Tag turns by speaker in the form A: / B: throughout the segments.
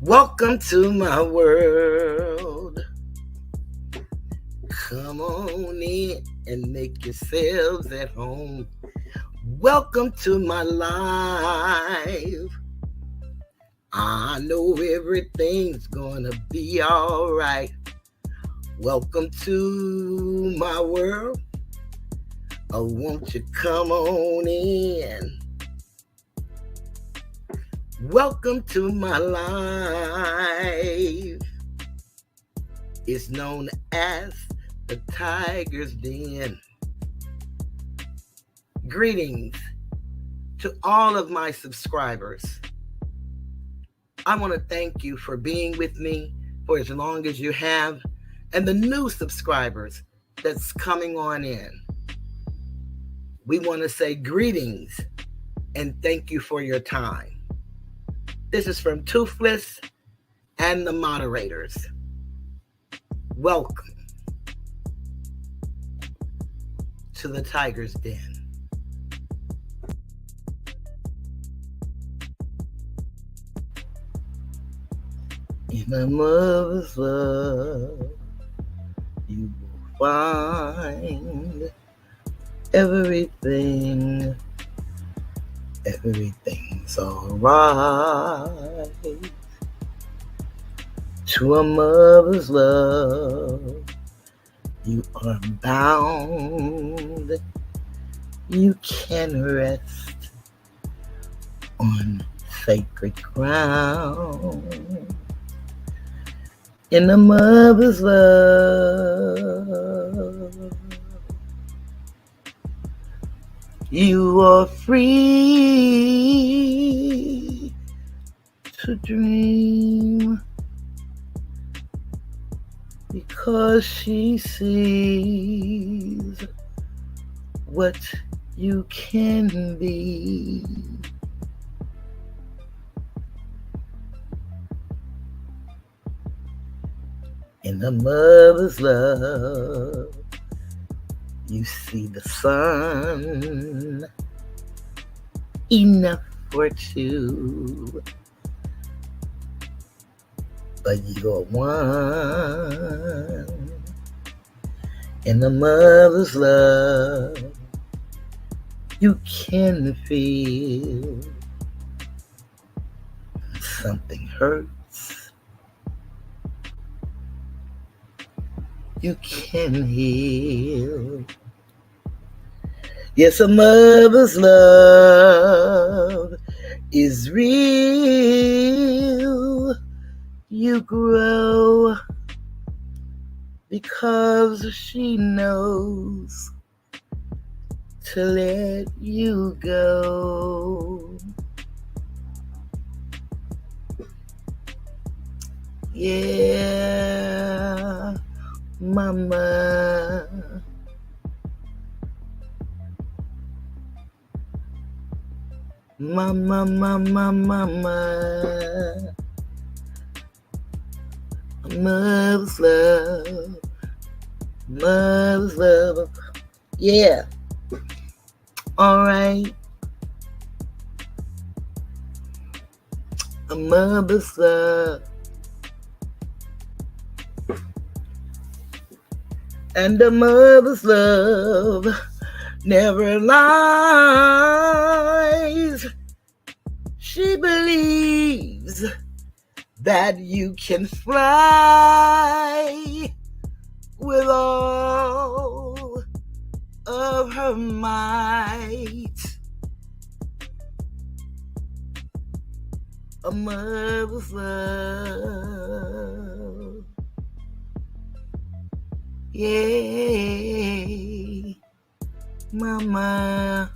A: Welcome to my world. Come on in and make yourselves at home. Welcome to my life. I know everything's gonna be alright. Welcome to my world. Oh, won't you come on in? Welcome to my life. It's known as the Tiger's Den. Greetings to all of my subscribers. I want to thank you for being with me for as long as you have, and the new subscribers that's coming on in. We want to say greetings and thank you for your time. This is from Toothless and the moderators. Welcome to the Tiger's Den. In a mother's love, you will find everything's alright. To a mother's love, you are bound. You can rest on sacred ground. In a mother's love, you are free to dream, because she sees what you can be. In a mother's love, you see the sun, enough for two, but you're one. In a mother's love, you can feel something hurts. You can heal. Yes, a mother's love is real. You grow because she knows to let you go. Yeah, mama. Mama, mama, mama. Mother's love. Yeah. All right. A mother's love. And a mother's love never lies. She believes that you can fly with all of her might. A mother's love. Yay, mama.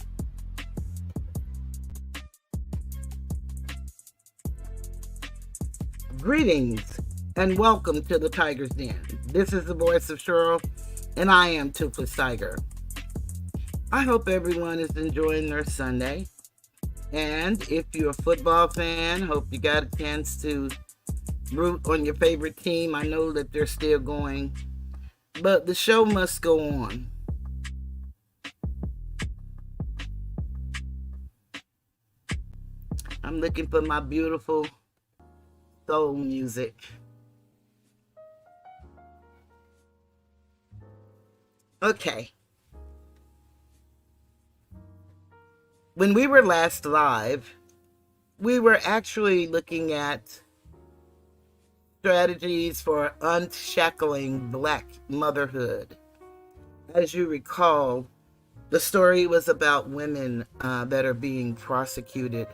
A: Greetings and welcome to the Tiger's Den. This is the voice of Cheryl, and I am Toothless Tiger. I hope everyone is enjoying their Sunday. And if you're a football fan, hope you got a chance to root on your favorite team. I know that they're still going, but the show must go on. I'm looking for my beautiful soul music. Okay. When we were last live, we were actually looking at strategies for unshackling Black motherhood. As you recall, the story was about women that are being prosecuted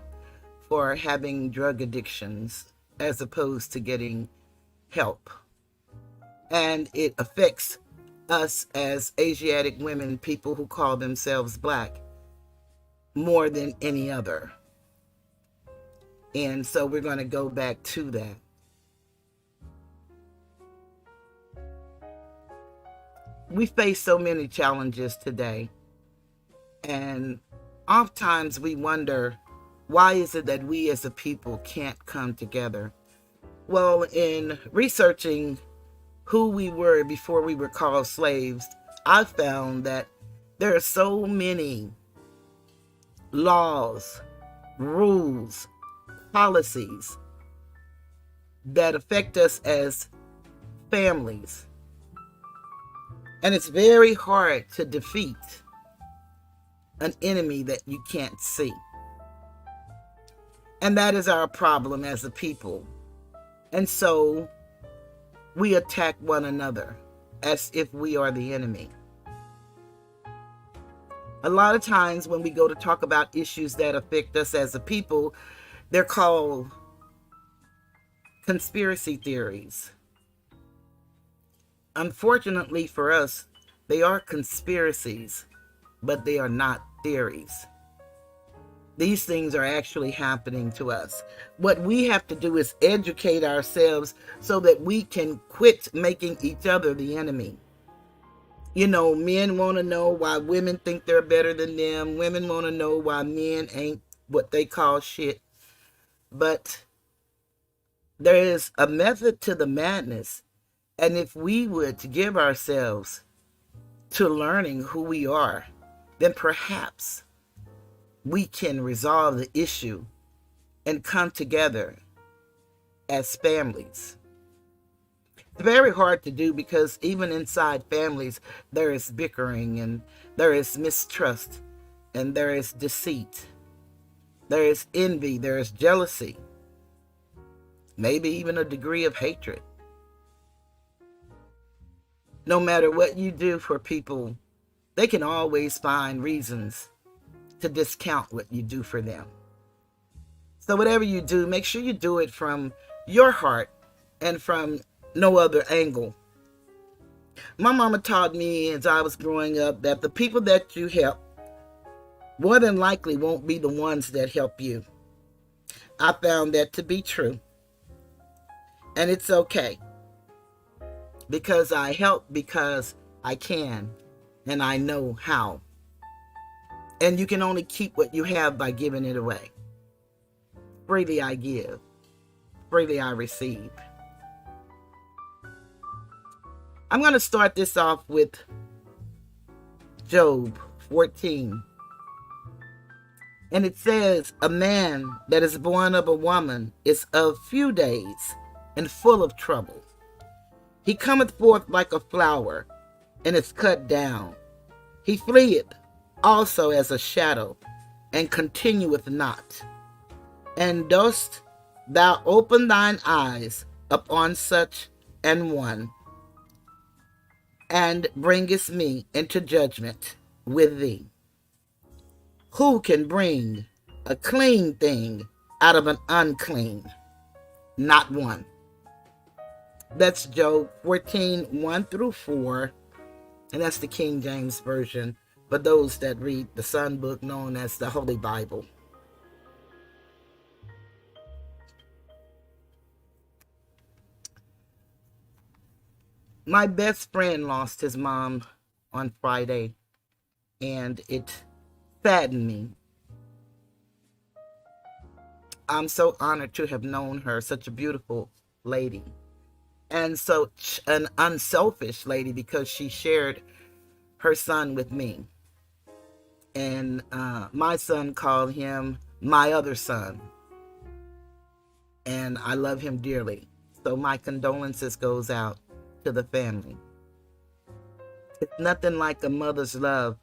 A: for having drug addictions as opposed to getting help. And it affects us as Asiatic women, people who call themselves Black, more than any other. And so we're going to go back to that. We face so many challenges today. And oftentimes we wonder, why is it that we as a people can't come together? Well, in researching who we were before we were called slaves, I found that there are so many laws, rules, policies that affect us as families. And it's very hard to defeat an enemy that you can't see. And that is our problem as a people. And so we attack one another as if we are the enemy. A lot of times when we go to talk about issues that affect us as a people, they're called conspiracy theories. Unfortunately for us, they are conspiracies, but they are not theories. These things are actually happening to us. What we have to do is educate ourselves so that we can quit making each other the enemy. You know, men want to know why women think they're better than them. Women want to know why men ain't what they call shit. But there is a method to the madness. And if we would give ourselves to learning who we are, then perhaps we can resolve the issue and come together as families. It's very hard to do because even inside families, there is bickering and there is mistrust and there is deceit. There is envy, there is jealousy, maybe even a degree of hatred. No matter what you do for people, they can always find reasons to discount what you do for them. So whatever you do, make sure you do it from your heart and from no other angle. My mama taught me as I was growing up that the people that you help more than likely won't be the ones that help you. I found that to be true. And it's okay. Because I help because I can and I know how. And you can only keep what you have by giving it away. Freely I give, freely I receive. I'm going to start this off with Job 14. And it says, a man that is born of a woman is of few days and full of trouble. He cometh forth like a flower, and is cut down. He fleeth also as a shadow, and continueth not. And dost thou open thine eyes upon such an one, and bringest me into judgment with thee? Who can bring a clean thing out of an unclean? Not one. That's Job 14, 1 through 4. And that's the King James Version for those that read the Sun Book known as the Holy Bible. My best friend lost his mom on Friday, and it saddened me. I'm so honored to have known her, such a beautiful lady. And such an unselfish lady because she shared her son with me. And my son called him my other son. and I love him dearly. So my condolences goes out to the family. It's nothing like a mother's love.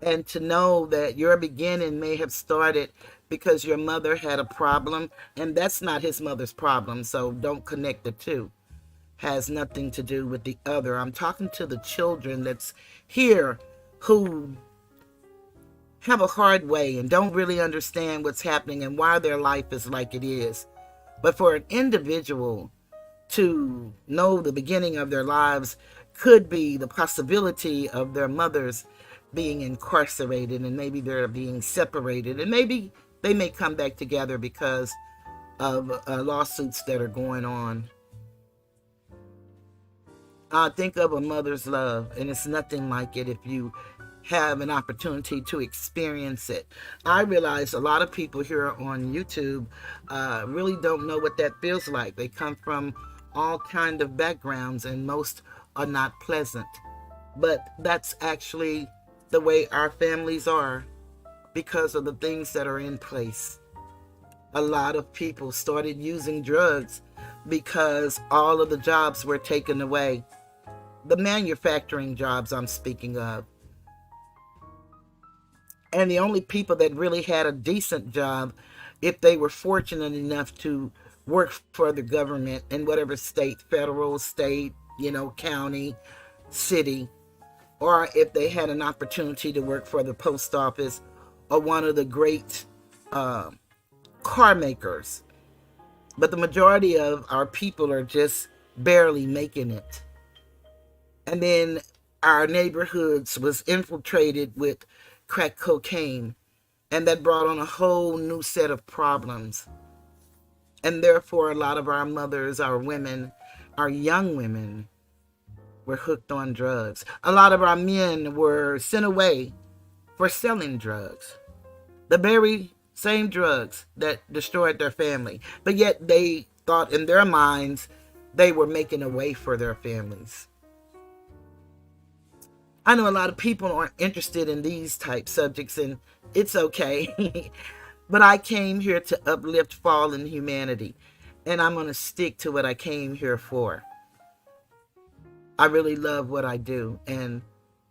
A: And to know that your beginning may have started because your mother had a problem, and that's not his mother's problem, so don't connect the two. Has nothing to do with the other. I'm talking to the children that's here who have a hard way and don't really understand what's happening and why their life is like it is. But for an individual to know the beginning of their lives could be the possibility of their mothers being incarcerated, and maybe they're being separated, and maybe they may come back together because of lawsuits that are going on. Think of a mother's love, and it's nothing like it if you have an opportunity to experience it. I realize a lot of people here on YouTube really don't know what that feels like. They come from all kind of backgrounds, and most are not pleasant. But that's actually the way our families are because of the things that are in place. A lot of people started using drugs because all of the jobs were taken away. The manufacturing jobs I'm speaking of. And the only people that really had a decent job, if they were fortunate enough to work for the government in whatever state, federal, state, county, city, or if they had an opportunity to work for the post office or one of the great car makers. But the majority of our people are just barely making it. And then our neighborhoods was infiltrated with crack cocaine, and that brought on a whole new set of problems. And therefore, a lot of our mothers, our women, our young women, were hooked on drugs. A lot of our men were sent away for selling drugs. The very same drugs that destroyed their family. But yet they thought in their minds they were making a way for their families. I know a lot of people aren't interested in these type subjects, and it's okay. But I came here to uplift fallen humanity, and I'm going to stick to what I came here for. I really love what I do, and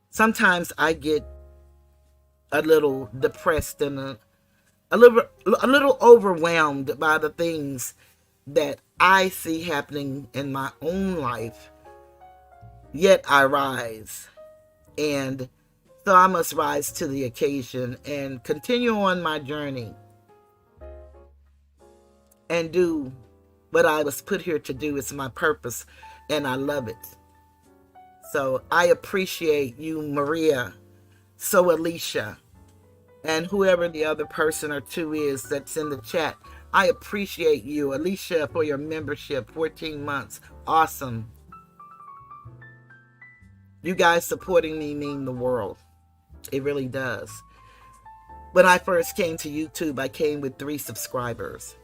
A: sometimes I get a little depressed and a little overwhelmed by the things that I see happening in my own life. Yet I rise. And so I must rise to the occasion and continue on my journey and do what I was put here to do. It's my purpose, and I love it. So I appreciate you, Maria, so Alicia, and whoever the other person or two is that's in the chat. I appreciate you, Alicia, for your membership, 14 months. Awesome. You guys supporting me mean the world. It really does. When I first came to YouTube, I came with 3 subscribers.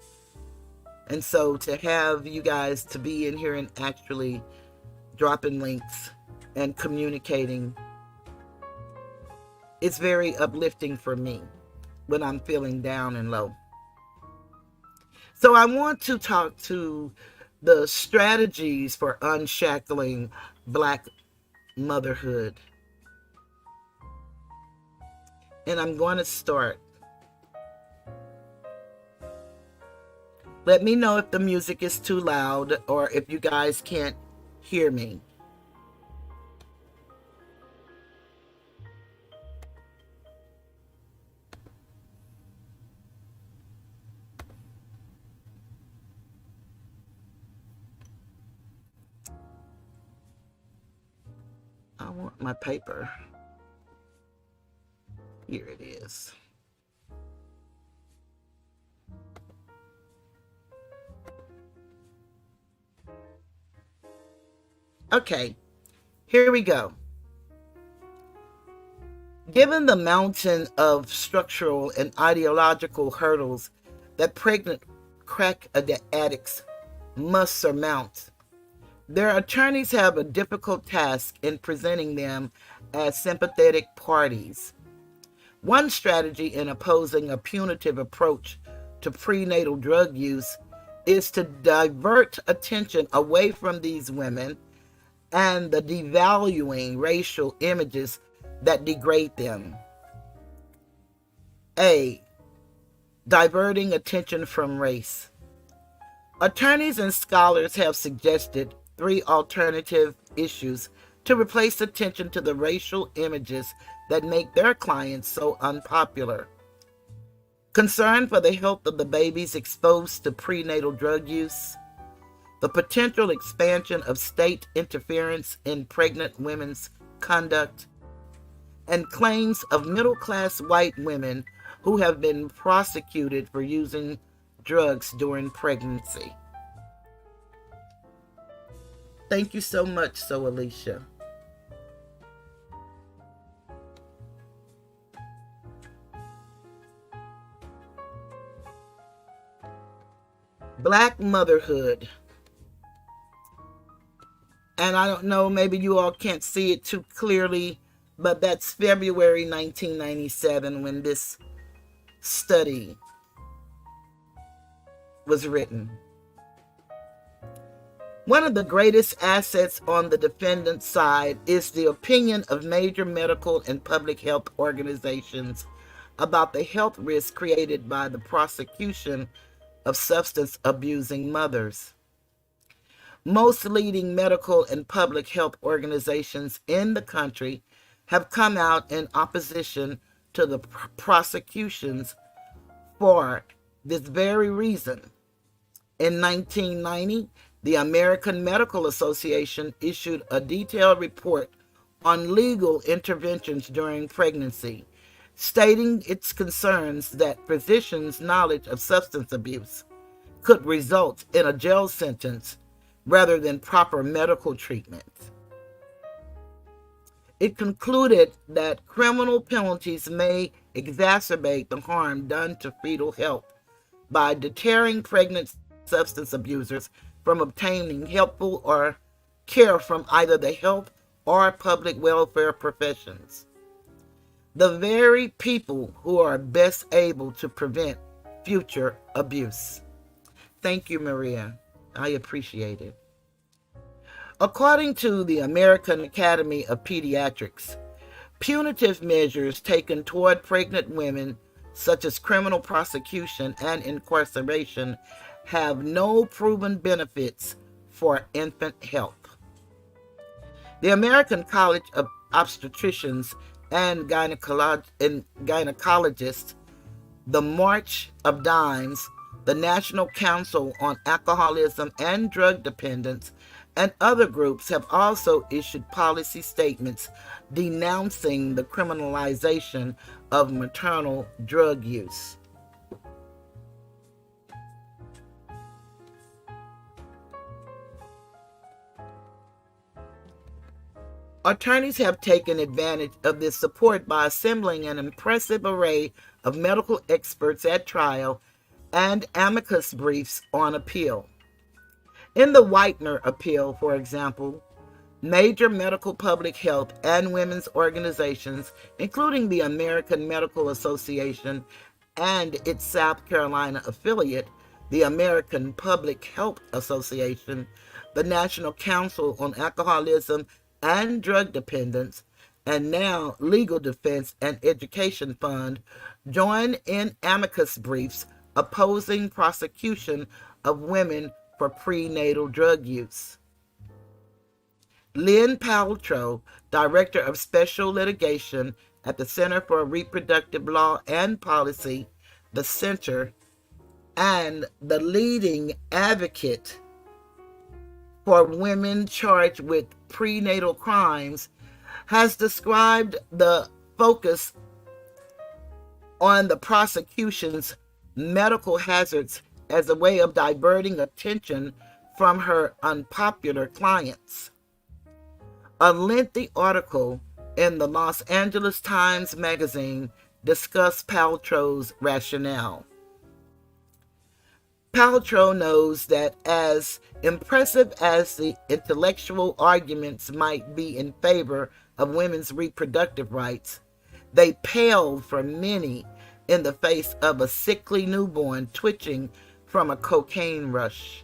A: And so to have you guys to be in here and actually dropping links and communicating, it's very uplifting for me when I'm feeling down and low. So I want to talk to the strategies for unshackling Black motherhood. And I'm going to start. Let me know if the music is too loud or if you guys can't hear me. I want my paper. Here it is. Okay, here we go. Given the mountain of structural and ideological hurdles that pregnant crack addicts must surmount, their attorneys have a difficult task in presenting them as sympathetic parties. One strategy in opposing a punitive approach to prenatal drug use is to divert attention away from these women and the devaluing racial images that degrade them. A. Diverting attention from race. Attorneys and scholars have suggested 3 alternative issues to replace attention to the racial images that make their clients so unpopular. Concern for the health of the babies exposed to prenatal drug use, the potential expansion of state interference in pregnant women's conduct, and claims of middle-class white women who have been prosecuted for using drugs during pregnancy. Thank you so much, Alicia. Black motherhood. And I don't know, maybe you all can't see it too clearly, but that's February 1997 when this study was written. One of the greatest assets on the defendant's side is the opinion of major medical and public health organizations about the health risks created by the prosecution of substance abusing mothers. Most leading medical and public health organizations in the country have come out in opposition to the prosecutions for this very reason. In 1990, the American Medical Association issued a detailed report on legal interventions during pregnancy, stating its concerns that physicians' knowledge of substance abuse could result in a jail sentence rather than proper medical treatment. It concluded that criminal penalties may exacerbate the harm done to fetal health by deterring pregnant substance abusers from obtaining helpful or care from either the health or public welfare professions, the very people who are best able to prevent future abuse. Thank you, Maria. I appreciate it. According to the American Academy of Pediatrics, punitive measures taken toward pregnant women, such as criminal prosecution and incarceration, have no proven benefits for infant health. The American College of Obstetricians and Gynecologists, the March of Dimes, the National Council on Alcoholism and Drug Dependence, and other groups have also issued policy statements denouncing the criminalization of maternal drug use. Attorneys have taken advantage of this support by assembling an impressive array of medical experts at trial and amicus briefs on appeal. In the Whitener appeal, for example, major medical public health and women's organizations, including the American Medical Association and its South Carolina affiliate, the American Public Health Association, the National Council on Alcoholism and Drug Dependence, and now Legal Defense and Education Fund, join in amicus briefs opposing prosecution of women for prenatal drug use. Lynn Paltrow, Director of Special Litigation at the Center for Reproductive Law and Policy, the Center, and the leading advocate for women charged with prenatal crimes, has described the focus on the prosecution's medical hazards as a way of diverting attention from her unpopular clients. A lengthy article in the Los Angeles Times magazine discussed Paltrow's rationale. Paltrow knows that as impressive as the intellectual arguments might be in favor of women's reproductive rights, they pale for many in the face of a sickly newborn twitching from a cocaine rush.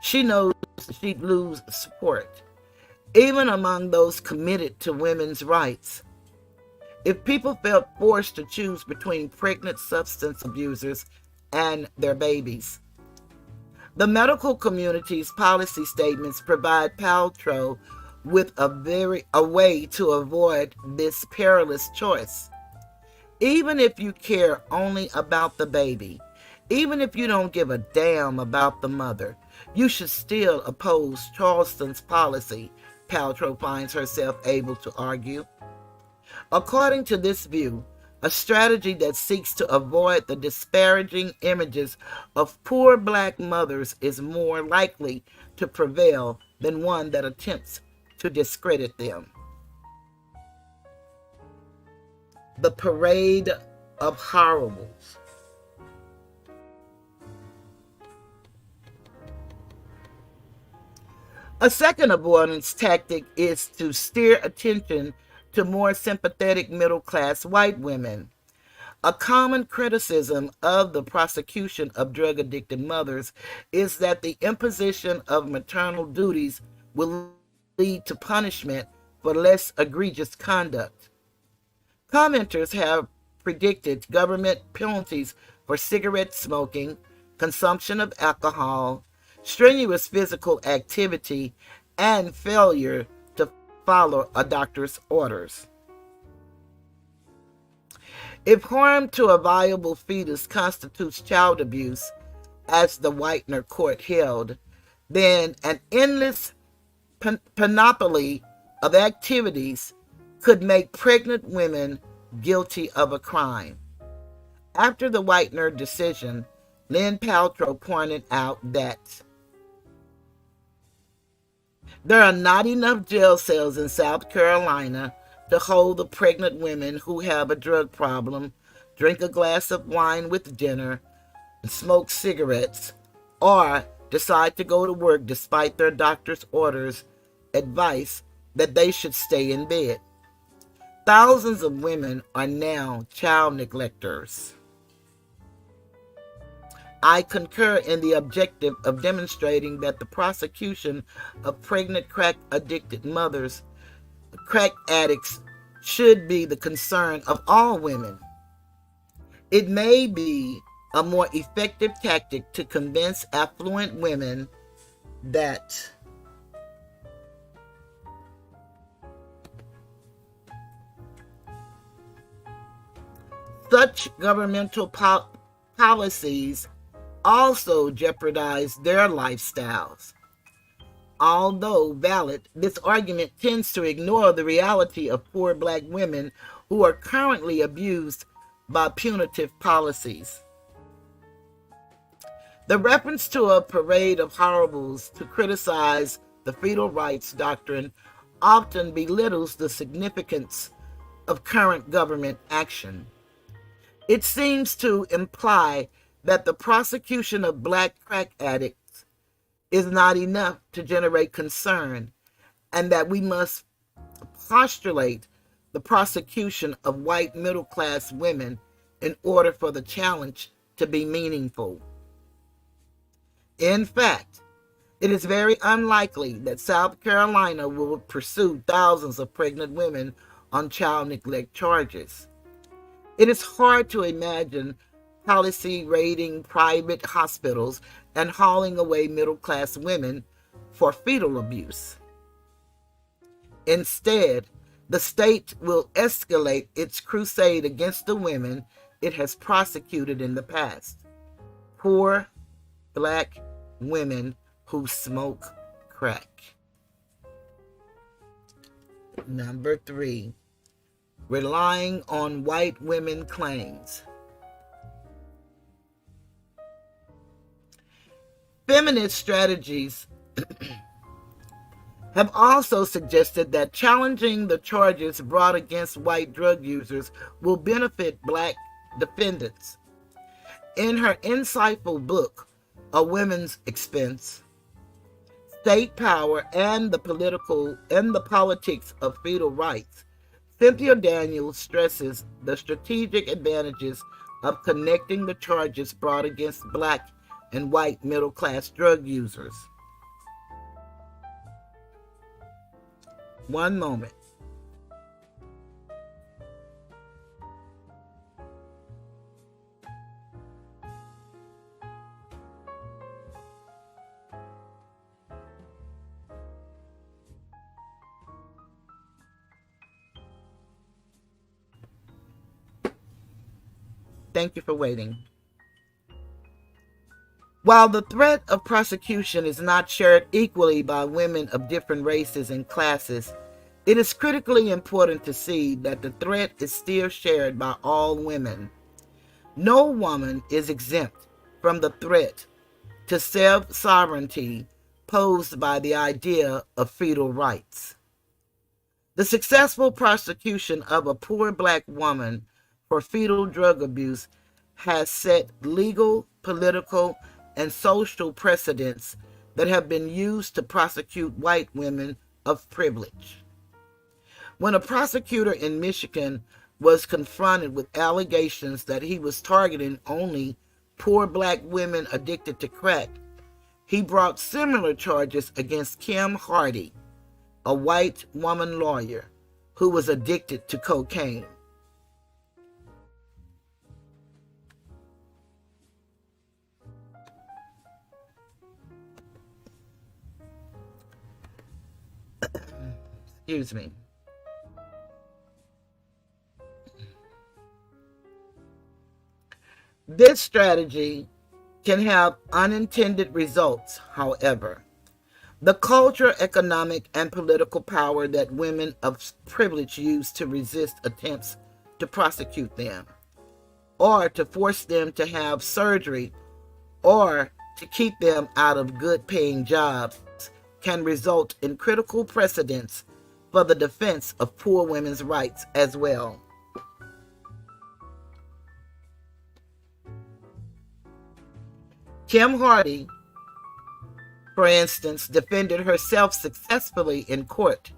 A: She knows she'd lose support, even among those committed to women's rights, if people felt forced to choose between pregnant substance abusers and their babies. The medical community's policy statements provide Paltrow with a way to avoid this perilous choice. Even if you care only about the baby, even if you don't give a damn about the mother, you should still oppose Charleston's policy, Paltrow finds herself able to argue. According to this view, a strategy that seeks to avoid the disparaging images of poor black mothers is more likely to prevail than one that attempts to discredit them. The parade of horribles. A second avoidance tactic is to steer attention to more sympathetic middle-class white women. A common criticism of the prosecution of drug-addicted mothers is that the imposition of maternal duties will lead to punishment for less egregious conduct. Commenters have predicted government penalties for cigarette smoking, consumption of alcohol, strenuous physical activity, and failure to follow a doctor's orders. If harm to a viable fetus constitutes child abuse, as the Whitener court held, then an endless panoply of activities could make pregnant women guilty of a crime. After the Whitener decision, Lynn Paltrow pointed out that there are not enough jail cells in South Carolina to hold the pregnant women who have a drug problem, drink a glass of wine with dinner, and smoke cigarettes, or decide to go to work despite their doctor's orders, advice that they should stay in bed. Thousands of women are now child neglectors. I concur in the objective of demonstrating that the prosecution of pregnant crack-addicted mothers, crack addicts, should be the concern of all women. It may be a more effective tactic to convince affluent women that such governmental policies also jeopardize their lifestyles. Although valid, this argument tends to ignore the reality of poor black women who are currently abused by punitive policies. The reference to a parade of horribles to criticize the fetal rights doctrine often belittles the significance of current government action. It seems to imply that the prosecution of black crack addicts is not enough to generate concern, and that we must postulate the prosecution of white middle-class women in order for the challenge to be meaningful. In fact, it is very unlikely that South Carolina will pursue thousands of pregnant women on child neglect charges. It is hard to imagine policy raiding private hospitals and hauling away middle-class women for fetal abuse. Instead, the state will escalate its crusade against the women it has prosecuted in the past. Poor black women who smoke crack. Number 3, relying on white women claims. Feminist strategies have also suggested that challenging the charges brought against white drug users will benefit black defendants. In her insightful book, A Women's Expense, State Power and the Politics of Fetal Rights, Cynthia Daniels stresses the strategic advantages of connecting the charges brought against black and white middle-class drug users. One moment. Thank you for waiting. While the threat of prosecution is not shared equally by women of different races and classes, it is critically important to see that the threat is still shared by all women. No woman is exempt from the threat to self-sovereignty posed by the idea of fetal rights. The successful prosecution of a poor black woman for fetal drug abuse has set legal, political, and social precedents that have been used to prosecute white women of privilege. When a prosecutor in Michigan was confronted with allegations that he was targeting only poor black women addicted to crack, he brought similar charges against Kim Hardy, a white woman lawyer who was addicted to cocaine. Excuse me. This strategy can have unintended results, however. The cultural, economic, and political power that women of privilege use to resist attempts to prosecute them, or to force them to have surgery, or to keep them out of good-paying jobs, can result in critical precedents for the defense of poor women's rights as well. Kim Hardy, for instance, defended herself successfully in court.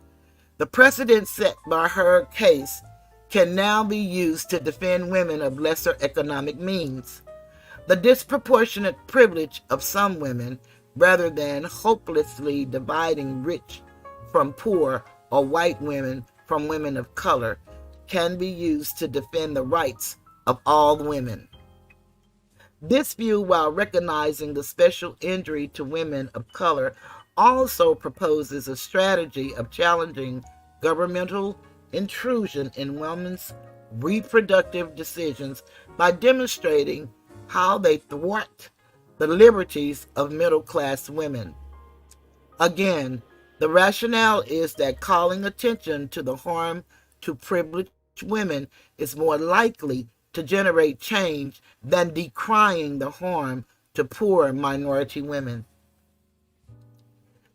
A: The precedent set by her case can now be used to defend women of lesser economic means. The disproportionate privilege of some women, rather than hopelessly dividing rich from poor or white women from women of color, can be used to defend the rights of all women. This view, while recognizing the special injury to women of color, also proposes a strategy of challenging governmental intrusion in women's reproductive decisions by demonstrating how they thwart the liberties of middle-class women. Again, the rationale is that calling attention to the harm to privileged women is more likely to generate change than decrying the harm to poor minority women.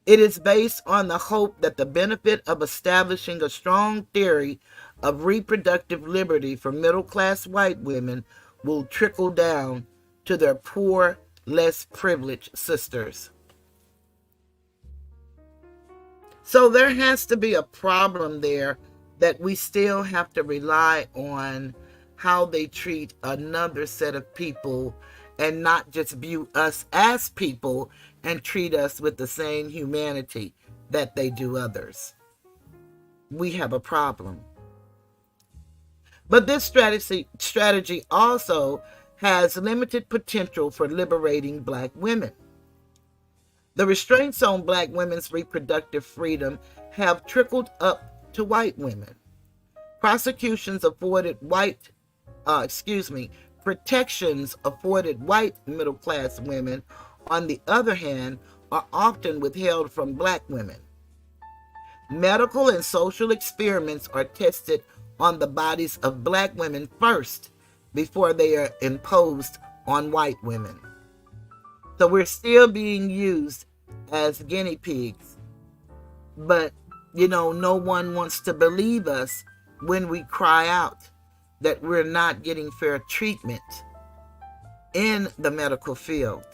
A: It is based on the hope that the benefit of establishing a strong theory of reproductive liberty for middle-class white women will trickle down to their poor, less privileged sisters. So there has to be a problem there that we still have to rely on how they treat another set of people and not just view us as people and treat us with the same humanity that they do others. We have a problem. But this strategy also has limited potential for liberating black women. The restraints on black women's reproductive freedom have trickled up to white women. Protections afforded white middle-class women, on the other hand, are often withheld from black women. Medical and social experiments are tested on the bodies of black women first before they are imposed on white women. So we're still being used as guinea pigs. But, no one wants to believe us when we cry out that we're not getting fair treatment in the medical field.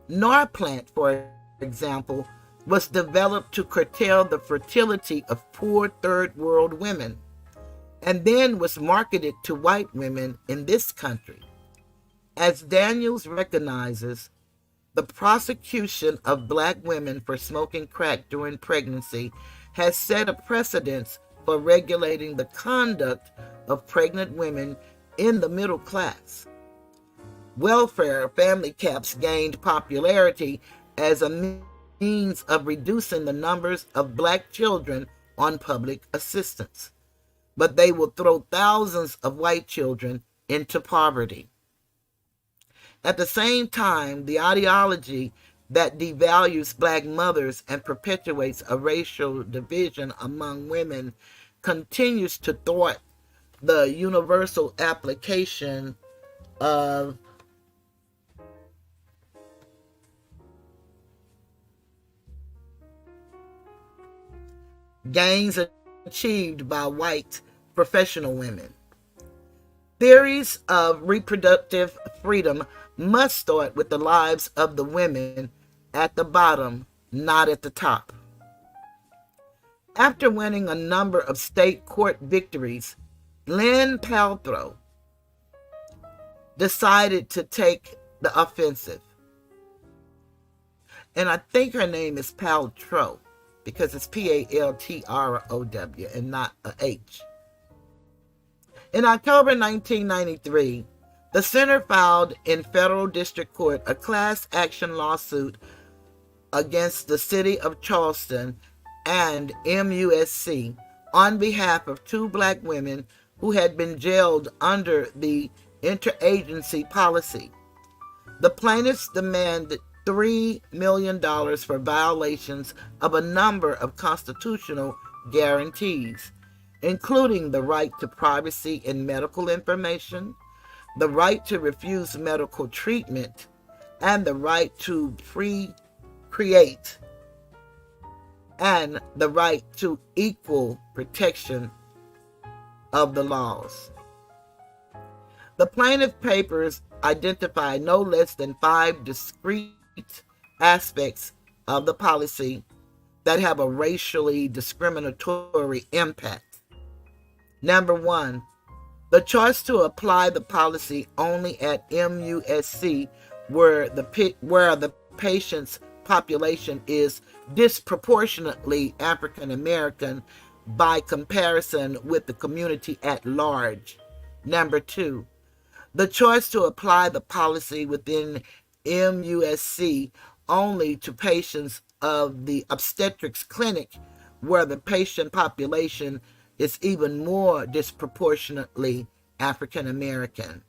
A: Norplant, for example, was developed to curtail the fertility of poor third world women, and then was marketed to white women in this country. As Daniels recognizes, the prosecution of black women for smoking crack during pregnancy has set a precedent for regulating the conduct of pregnant women in the middle class. Welfare family caps gained popularity as a means of reducing the numbers of black children on public assistance, but they will throw thousands of white children into poverty. At the same time, the ideology that devalues black mothers and perpetuates a racial division among women continues to thwart the universal application of gains achieved by white professional women. Theories of reproductive freedom must start with the lives of the women at the bottom, not at the top. After winning a number of state court victories, Lynn Paltrow decided to take the offensive. And I think her name is Paltrow because it's Paltrow and not a H. In October 1993, the center filed in federal district court a class action lawsuit against the city of Charleston and MUSC on behalf of two black women who had been jailed under the interagency policy. The plaintiffs demanded $3 million for violations of a number of constitutional guarantees, including the right to privacy in medical information, the right to refuse medical treatment, and the right to create, and the right to equal protection of the laws. The plaintiff papers identify no less than 5 discrete aspects of the policy that have a racially discriminatory impact. Number 1, the choice to apply the policy only at MUSC where the patient's population is disproportionately African American by comparison with the community at large. Number 2, the choice to apply the policy within MUSC only to patients of the obstetrics clinic where the patient population is even more disproportionately African American,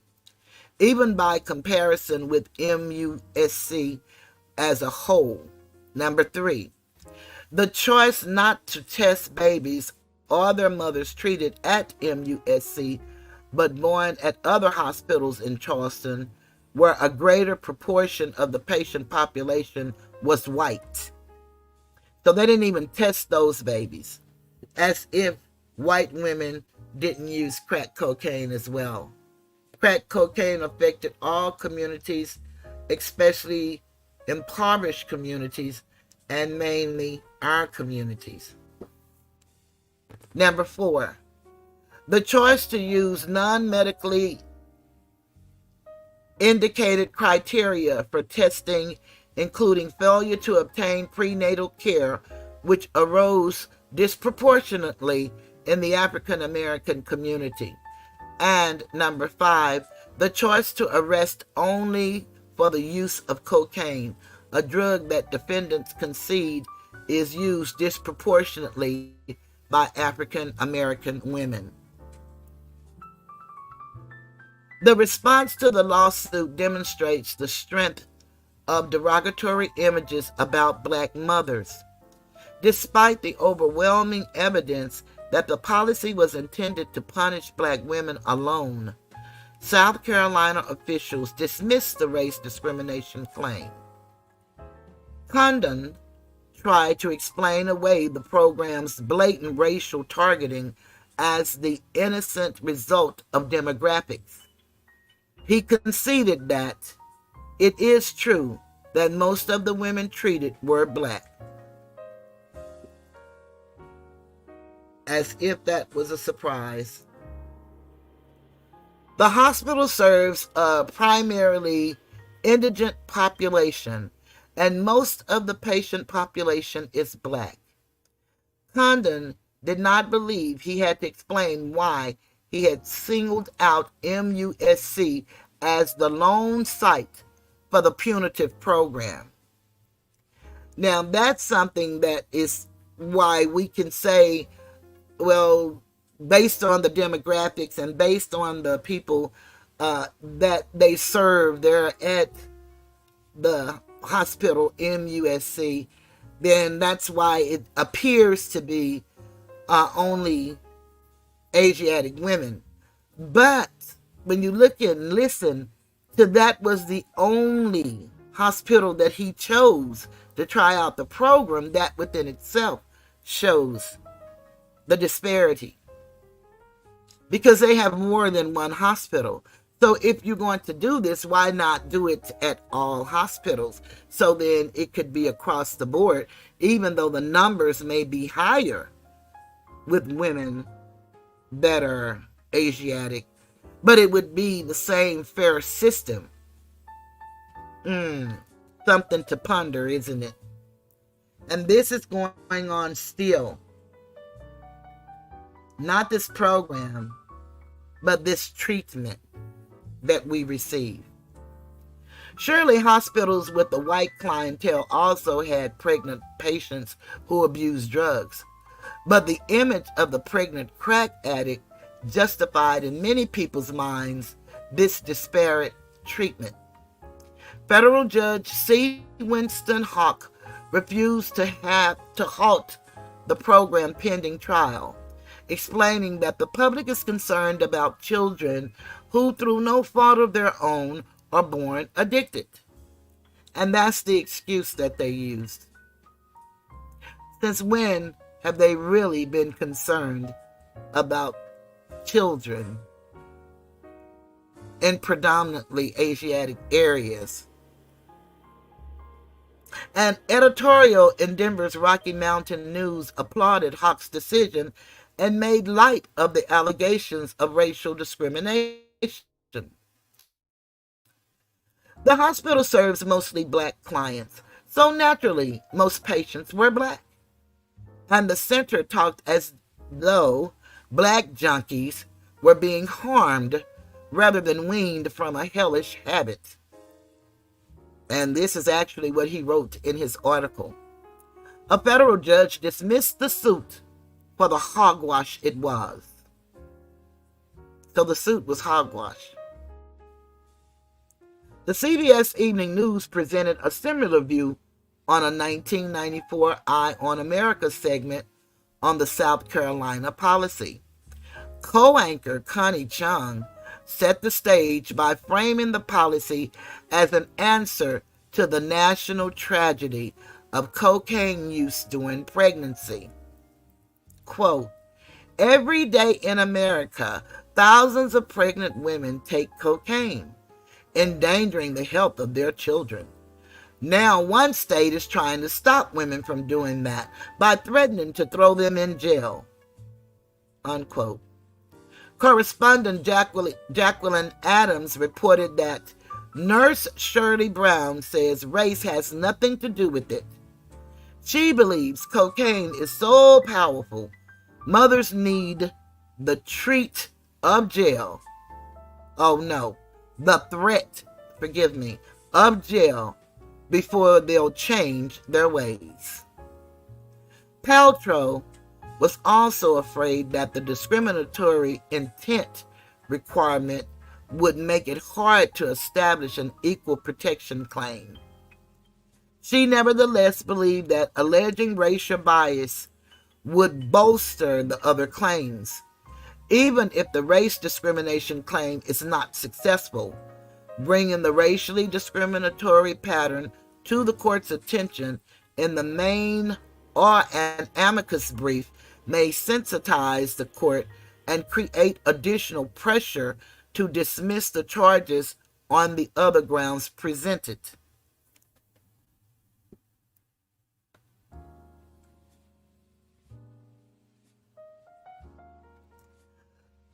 A: even by comparison with MUSC as a whole. Number 3, the choice not to test babies or their mothers treated at MUSC but born at other hospitals in Charleston where a greater proportion of the patient population was white. So they didn't even test those babies, as if white women didn't use crack cocaine as well. Crack cocaine affected all communities, especially impoverished communities, and mainly our communities. Number 4, the choice to use non-medically indicated criteria for testing, including failure to obtain prenatal care, which arose disproportionately in the African American community. And number 5, the choice to arrest only for the use of cocaine, a drug that defendants concede is used disproportionately by African American women. The response to the lawsuit demonstrates the strength of derogatory images about black mothers. Despite the overwhelming evidence that the policy was intended to punish black women alone, South Carolina officials dismissed the race discrimination claim. Condon tried to explain away the program's blatant racial targeting as the innocent result of demographics. He conceded that it is true that most of the women treated were black, as if that was a surprise. The hospital serves a primarily indigent population, and most of the patient population is Black. Condon did not believe he had to explain why he had singled out MUSC as the lone site for the punitive program. Now, that's something that is why we can say, well, based on the demographics and based on the people that they serve, they're at the hospital MUSC, then that's why it appears to be only Asiatic women. But when you look and listen to that was the only hospital that he chose to try out the program, that within itself shows the disparity, because they have more than one hospital. So if you're going to do this, why not do it at all hospitals? So then it could be across the board, even though the numbers may be higher with women that are Asiatic, but it would be the same fair system. Something to ponder, isn't it? And this is going on still. Not this program, but this treatment that we receive. Surely hospitals with the white clientele also had pregnant patients who abused drugs, but the image of the pregnant crack addict justified in many people's minds this disparate treatment. Federal Judge C. Winston Hawk refused to halt the program pending trial, explaining that the public is concerned about children who, through no fault of their own, are born addicted. And that's the excuse that they used. Since when have they really been concerned about children in predominantly Asiatic areas? An editorial in Denver's Rocky Mountain News applauded Hawk's decision and made light of the allegations of racial discrimination. The hospital serves mostly Black clients, so naturally most patients were Black. And the center talked as though Black junkies were being harmed rather than weaned from a hellish habit. And this is actually what he wrote in his article. A federal judge dismissed the suit for the hogwash it was. So the suit was hogwash. The CBS Evening News presented a similar view on a 1994 Eye on America segment on the South Carolina policy. Co-anchor Connie Chung set the stage by framing the policy as an answer to the national tragedy of cocaine use during pregnancy. Quote, every day in America, thousands of pregnant women take cocaine, endangering the health of their children. Now, one state is trying to stop women from doing that by threatening to throw them in jail. Unquote. Correspondent Jacqueline Adams reported that Nurse Shirley Brown says race has nothing to do with it. She believes cocaine is so powerful, mothers need the treat of jail. Oh no, the threat, of jail before they'll change their ways. Paltrow was also afraid that the discriminatory intent requirement would make it hard to establish an equal protection claim. She nevertheless believed that alleging racial bias would bolster the other claims, even if the race discrimination claim is not successful. Bringing the racially discriminatory pattern to the court's attention in the main or an amicus brief may sensitize the court and create additional pressure to dismiss the charges on the other grounds presented.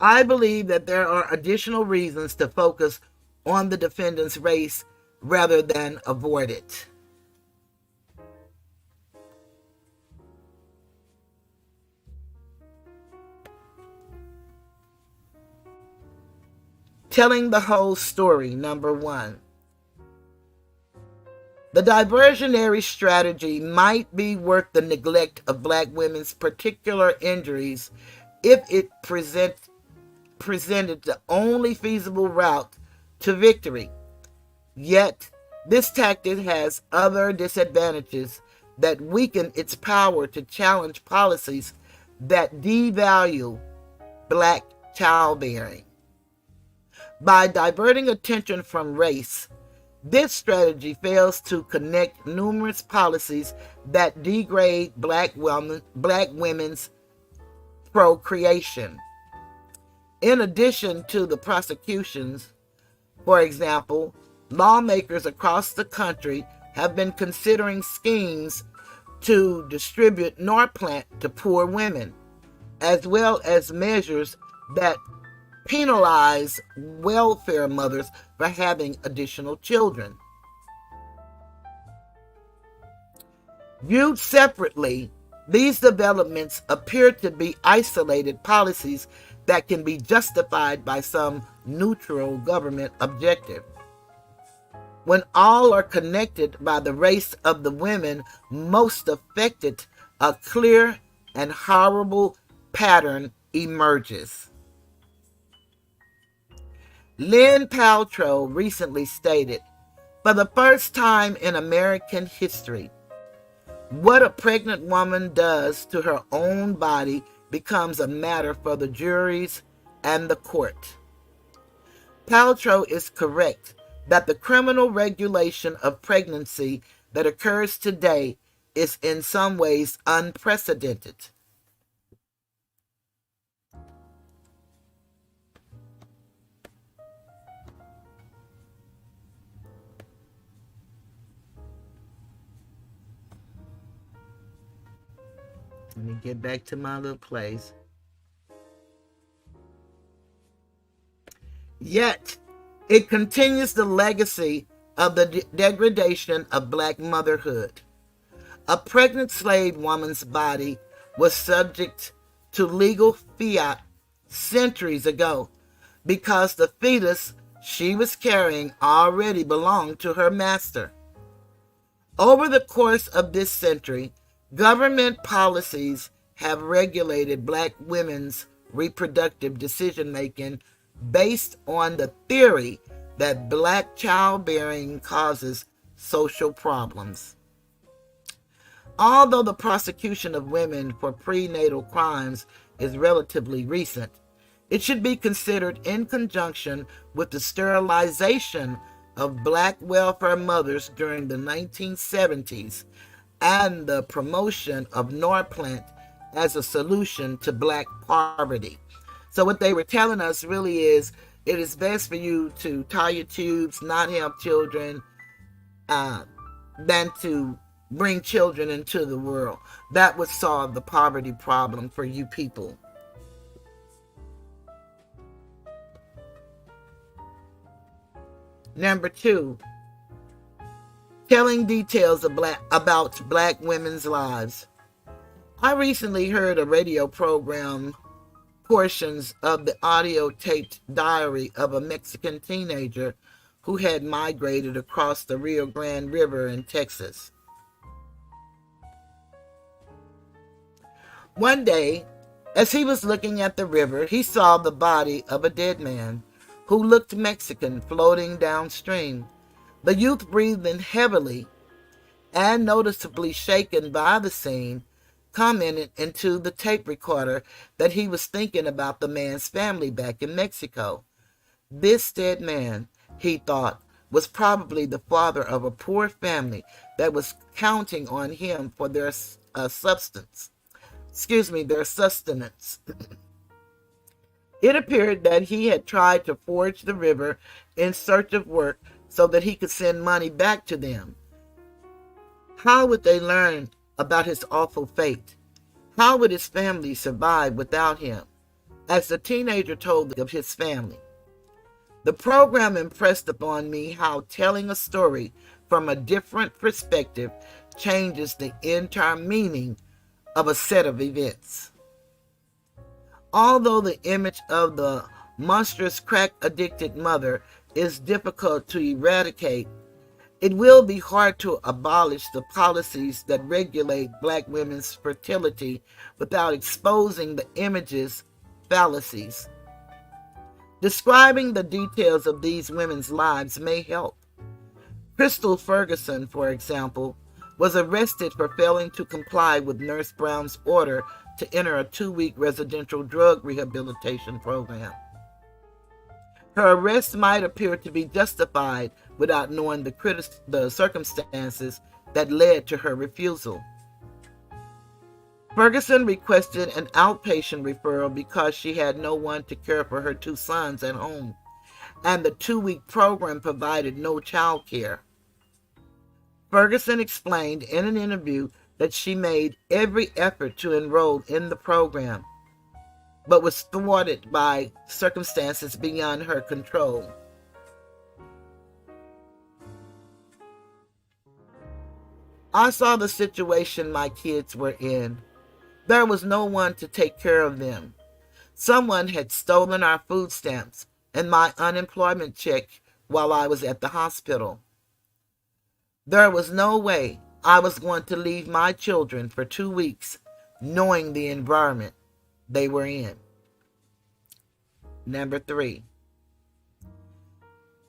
A: I believe that there are additional reasons to focus on the defendant's race rather than avoid it. Telling the whole story, number one. The diversionary strategy might be worth the neglect of Black women's particular injuries if it presented the only feasible route to victory. Yet, this tactic has other disadvantages that weaken its power to challenge policies that devalue Black childbearing. By diverting attention from race, this strategy fails to connect numerous policies that degrade Black women's procreation. In addition to the prosecutions, for example, lawmakers across the country have been considering schemes to distribute Norplant to poor women, as well as measures that penalize welfare mothers for having additional children. Viewed separately, these developments appear to be isolated policies that can be justified by some neutral government objective. When all are connected by the race of the women most affected, a clear and horrible pattern emerges. Lynn Paltrow recently stated, "For the first time in American history, what a pregnant woman does to her own body becomes a matter for the juries and the court." Paltrow is correct that the criminal regulation of pregnancy that occurs today is in some ways unprecedented. Let me get back to my little place. Yet, it continues the legacy of the degradation of Black motherhood. A pregnant slave woman's body was subject to legal fiat centuries ago because the fetus she was carrying already belonged to her master. Over the course of this century, government policies have regulated Black women's reproductive decision-making based on the theory that Black childbearing causes social problems. Although the prosecution of women for prenatal crimes is relatively recent, it should be considered in conjunction with the sterilization of Black welfare mothers during the 1970s and the promotion of Norplant as a solution to Black poverty. So what they were telling us really is, it is best for you to tie your tubes, not have children, than to bring children into the world. That would solve the poverty problem for you people. Number 2, telling details about Black women's lives. I recently heard a radio program portions of the audio-taped diary of a Mexican teenager who had migrated across the Rio Grande River in Texas. One day, as he was looking at the river, he saw the body of a dead man who looked Mexican floating downstream. The youth breathed in heavily and, noticeably shaken by the scene, commented into the tape recorder that he was thinking about the man's family back in Mexico. This dead man, he thought, was probably the father of a poor family that was counting on him for their sustenance. It appeared that he had tried to forge the river in search of work so that he could send money back to them. How would they learn about his awful fate? How would his family survive without him? as the teenager told of his family. The program impressed upon me how telling a story from a different perspective changes the entire meaning of a set of events. Although the image of the monstrous crack-addicted mother is difficult to eradicate, it will be hard to abolish the policies that regulate Black women's fertility without exposing the image's fallacies. Describing the details of these women's lives may help. Crystal Ferguson, for example, was arrested for failing to comply with Nurse Brown's order to enter a 2-week residential drug rehabilitation program. Her arrest might appear to be justified without knowing the circumstances that led to her refusal. Ferguson requested an outpatient referral because she had no one to care for her 2 sons at home, and the 2-week program provided no child care. Ferguson explained in an interview that she made every effort to enroll in the program, but was thwarted by circumstances beyond her control. I saw the situation my kids were in. There was no one to take care of them. Someone had stolen our food stamps and my unemployment check while I was at the hospital. There was no way I was going to leave my children for 2 weeks knowing the environment they were in. Number 3,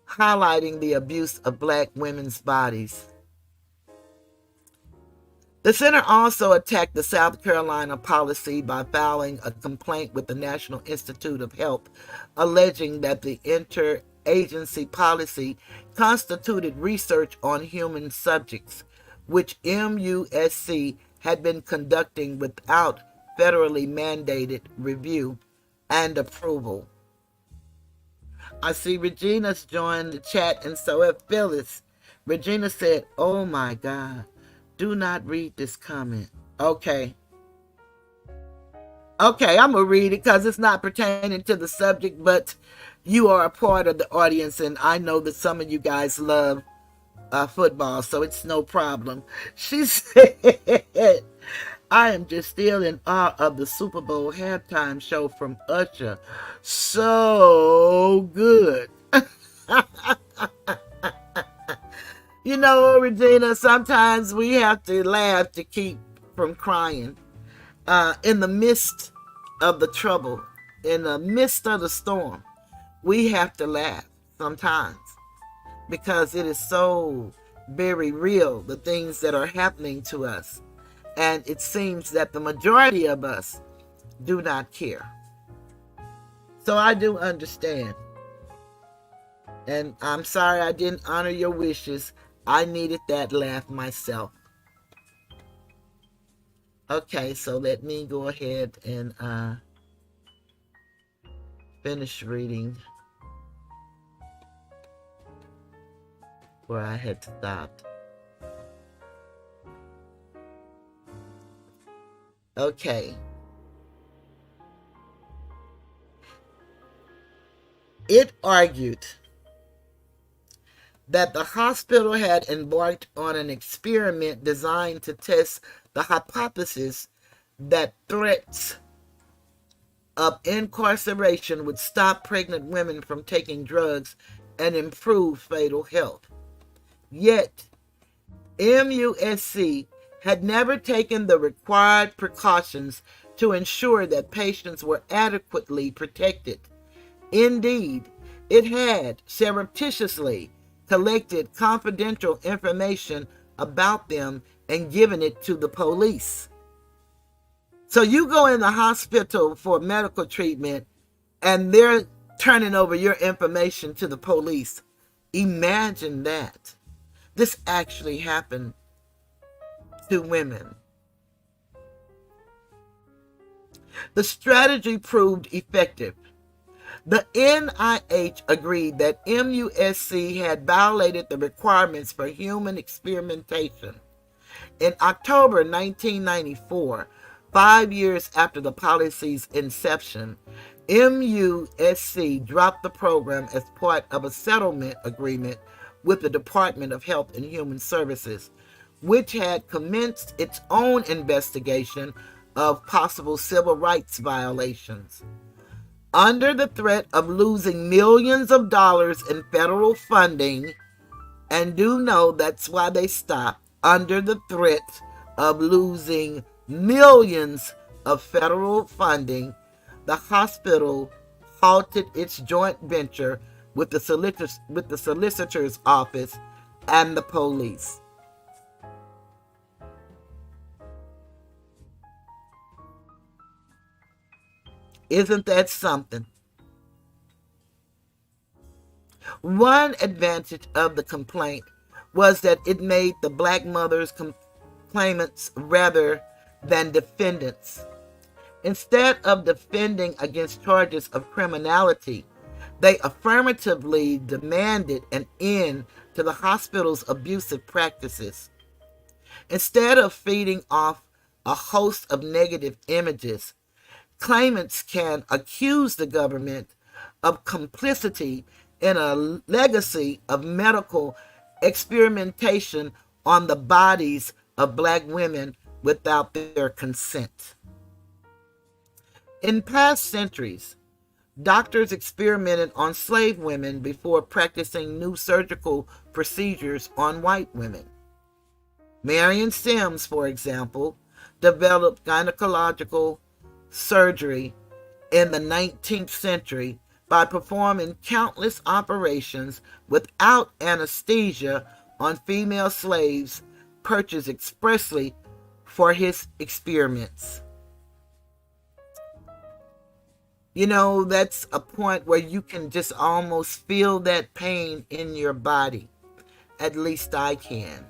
A: highlighting the abuse of Black women's bodies. The center also attacked the South Carolina policy by filing a complaint with the National Institute of Health, alleging that the interagency policy constituted research on human subjects, which MUSC had been conducting without federally mandated review and approval. I see Regina's joined the chat, and so have Phyllis. Regina said, "Oh my God. Do not read this comment." Okay, I'm going to read it because it's not pertaining to the subject, but you are a part of the audience, and I know that some of you guys love football, so it's no problem. She said, "I am just still in awe of the Super Bowl halftime show from Usher. So good." You know, Regina, sometimes we have to laugh to keep from crying. In the midst of the trouble, in the midst of the storm, we have to laugh sometimes because it is so very real, the things that are happening to us. And it seems that the majority of us do not care. So I do understand. And I'm sorry I didn't honor your wishes. I needed that laugh myself. Okay, so let me go ahead and finish reading where I had stopped. Okay. It argued that the hospital had embarked on an experiment designed to test the hypothesis that threats of incarceration would stop pregnant women from taking drugs and improve fetal health. Yet, MUSC had never taken the required precautions to ensure that patients were adequately protected. Indeed, it had surreptitiously collected confidential information about them and given it to the police. So you go in the hospital for medical treatment and they're turning over your information to the police. Imagine that. This actually happened to women. The strategy proved effective. The NIH agreed that MUSC had violated the requirements for human experimentation. In October 1994, 5 years after the policy's inception, MUSC dropped the program as part of a settlement agreement with the Department of Health and Human Services, which had commenced its own investigation of possible civil rights violations. Under the threat of losing millions of dollars in federal funding, and do know that's why they stopped, under the threat of losing millions of federal funding, the hospital halted its joint venture with the solicitor's office and the police. Isn't that something? One advantage of the complaint was that it made the black mothers claimants rather than defendants. Instead of defending against charges of criminality, they affirmatively demanded an end to the hospital's abusive practices. Instead of feeding off a host of negative images, claimants can accuse the government of complicity in a legacy of medical experimentation on the bodies of black women without their consent. In past centuries, doctors experimented on slave women before practicing new surgical procedures on white women. Marion Sims, for example, developed gynecological surgery in the 19th century by performing countless operations without anesthesia on female slaves purchased expressly for his experiments. You know, that's a point where you can just almost feel that pain in your body. At least I can.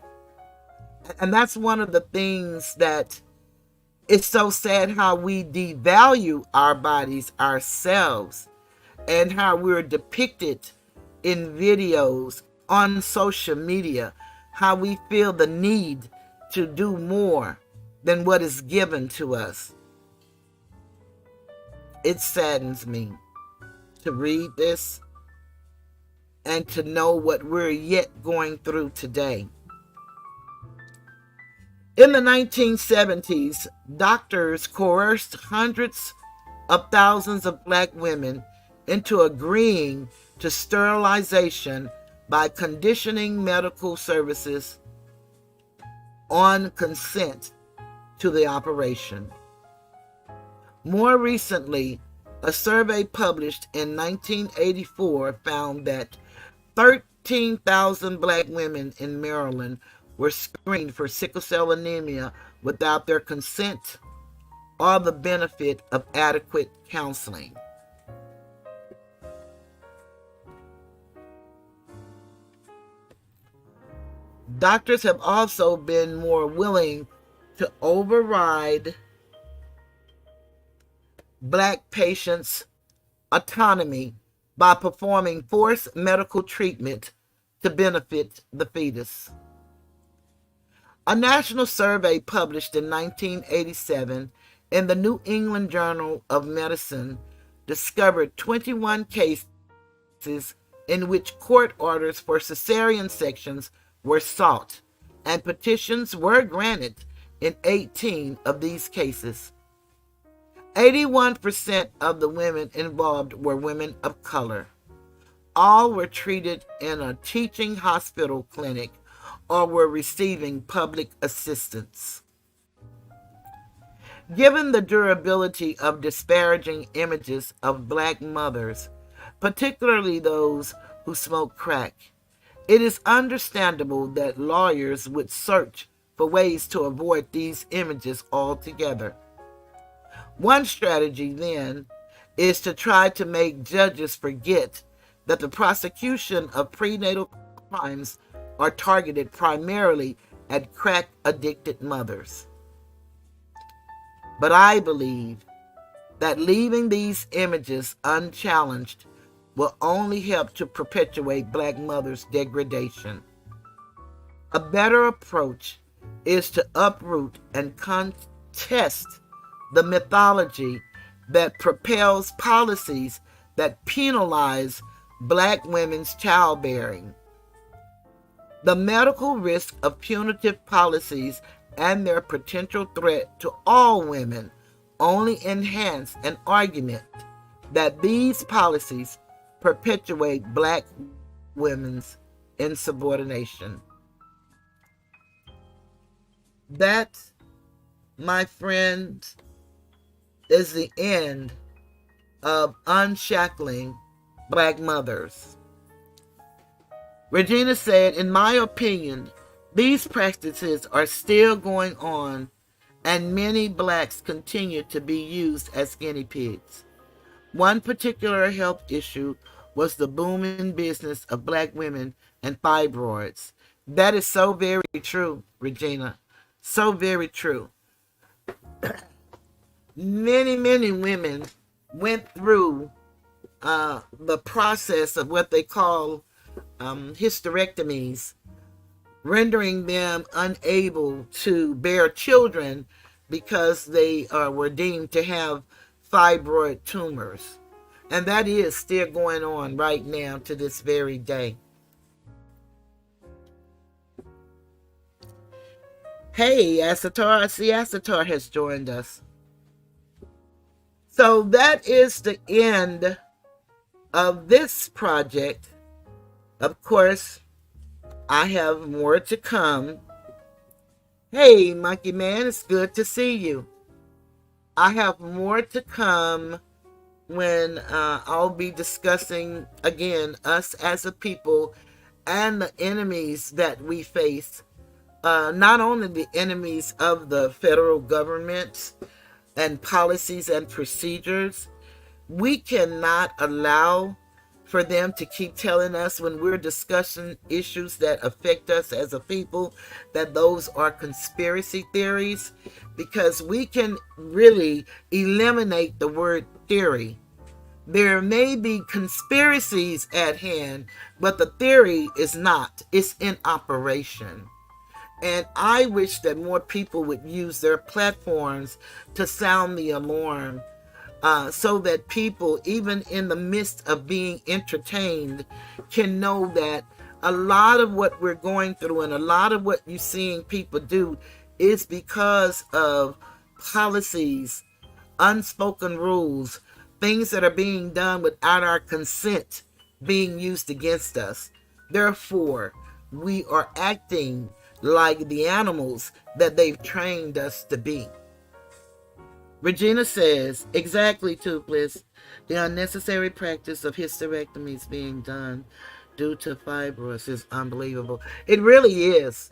A: And that's one of the things that it's so sad, how we devalue our bodies ourselves and how we're depicted in videos on social media, how we feel the need to do more than what is given to us. It saddens me to read this and to know what we're yet going through today. In the 1970s, doctors coerced hundreds of thousands of black women into agreeing to sterilization by conditioning medical services on consent to the operation. More recently, a survey published in 1984 found that 13,000 black women in Maryland were screened for sickle cell anemia without their consent or the benefit of adequate counseling. Doctors have also been more willing to override black patients' autonomy by performing forced medical treatment to benefit the fetus. A national survey published in 1987 in the New England Journal of Medicine discovered 21 cases in which court orders for cesarean sections were sought, and petitions were granted in 18 of these cases. 81% of the women involved were women of color. All were treated in a teaching hospital clinic or were receiving public assistance. Given the durability of disparaging images of black mothers, particularly those who smoke crack, it is understandable that lawyers would search for ways to avoid these images altogether. One strategy, then, is to try to make judges forget that the prosecution of prenatal crimes are targeted primarily at crack-addicted mothers. But I believe that leaving these images unchallenged will only help to perpetuate black mothers' degradation. A better approach is to uproot and contest the mythology that propels policies that penalize Black women's childbearing. The medical risk of punitive policies and their potential threat to all women only enhance an argument that these policies perpetuate Black women's insubordination. That, my friends, is the end of Unshackling Black Mothers. Regina said, in my opinion, these practices are still going on and many Blacks continue to be used as guinea pigs. One particular health issue was the booming business of Black women and fibroids. That is so very true, Regina. So very true. Many women went through the process of what they call hysterectomies, rendering them unable to bear children because they were deemed to have fibroid tumors. And that is still going on right now to this very day. Hey, Asatar, I see Asatar has joined us. So that is the end of this project. Of course, I have more to come. Hey, Monkey Man, it's good to see you. I have more to come when I'll be discussing, again, us as a people and the enemies that we face. Not only the enemies of the federal government and policies and procedures, we cannot allow for them to keep telling us when we're discussing issues that affect us as a people that those are conspiracy theories, because we can really eliminate the word theory. There may be conspiracies at hand, but the theory is not. It's in operation. And I wish that more people would use their platforms to sound the alarm, so that people, even in the midst of being entertained, can know that a lot of what we're going through and a lot of what you're seeing people do is because of policies, unspoken rules, things that are being done without our consent being used against us. Therefore, we are acting like the animals that they've trained us to be. Regina says, exactly, Toothless, the unnecessary practice of hysterectomies being done due to fibroids is unbelievable. It really is.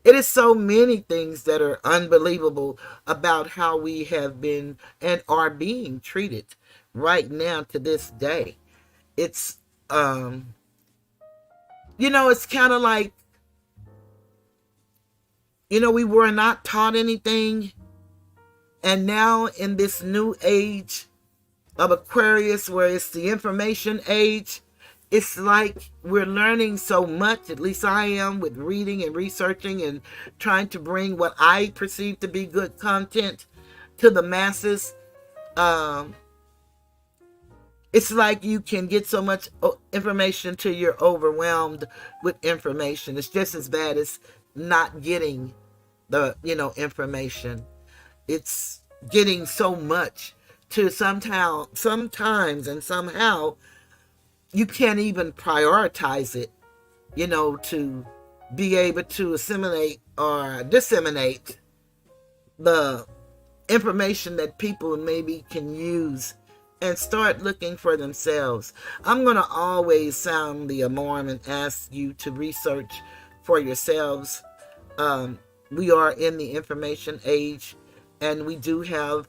A: It is so many things that are unbelievable about how we have been and are being treated right now to this day. It's, it's kind of like, we were not taught anything. And now in this new age of Aquarius, where it's the information age, it's like we're learning so much, at least I am, with reading and researching and trying to bring what I perceive to be good content to the masses. It's like you can get so much information till you're overwhelmed with information. It's just as bad as not getting the, information. It's getting so much to sometimes and somehow you can't even prioritize it, to be able to assimilate or disseminate the information that people maybe can use and start looking for themselves. I'm going to always sound the alarm and ask you to research for yourselves. We are in the information age, and we do have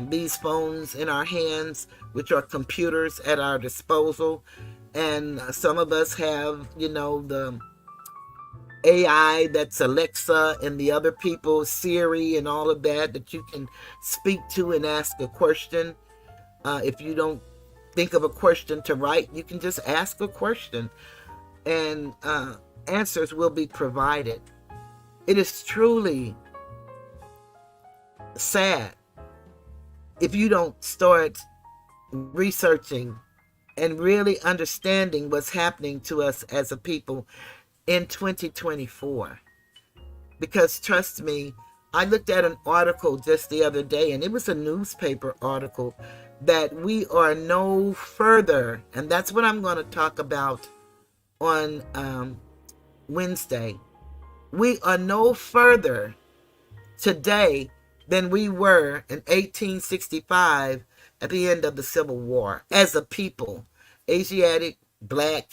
A: these phones in our hands, which are computers at our disposal. And some of us have, the AI that's Alexa, and the other people, Siri and all of that you can speak to and ask a question. If you don't think of a question to write, you can just ask a question and answers will be provided. It is truly sad if you don't start researching and really understanding what's happening to us as a people in 2024. Because trust me, I looked at an article just the other day, and it was a newspaper article, that we are no further, and that's what I'm going to talk about on Wednesday. We are no further today than we were in 1865 at the end of the Civil War as a people. Asiatic, Black,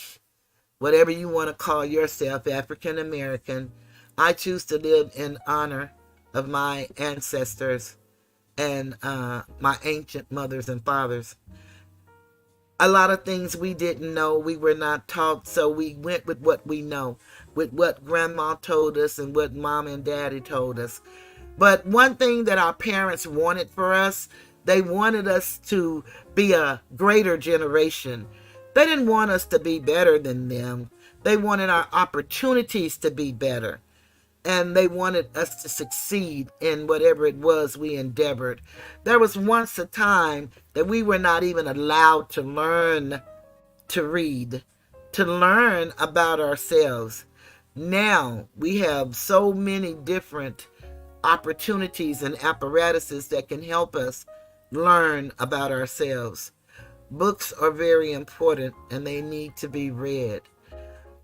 A: whatever you want to call yourself, African American. I choose to live in honor of my ancestors and my ancient mothers and fathers. A lot of things we didn't know, we were not taught, so we went with what we know, with what grandma told us and what mom and daddy told us. But one thing that our parents wanted for us, they wanted us to be a greater generation. They didn't want us to be better than them. They wanted our opportunities to be better. And they wanted us to succeed in whatever it was we endeavored. There was once a time that we were not even allowed to learn to read, to learn about ourselves. Now we have so many different opportunities and apparatuses that can help us learn about ourselves. Books are very important and they need to be read.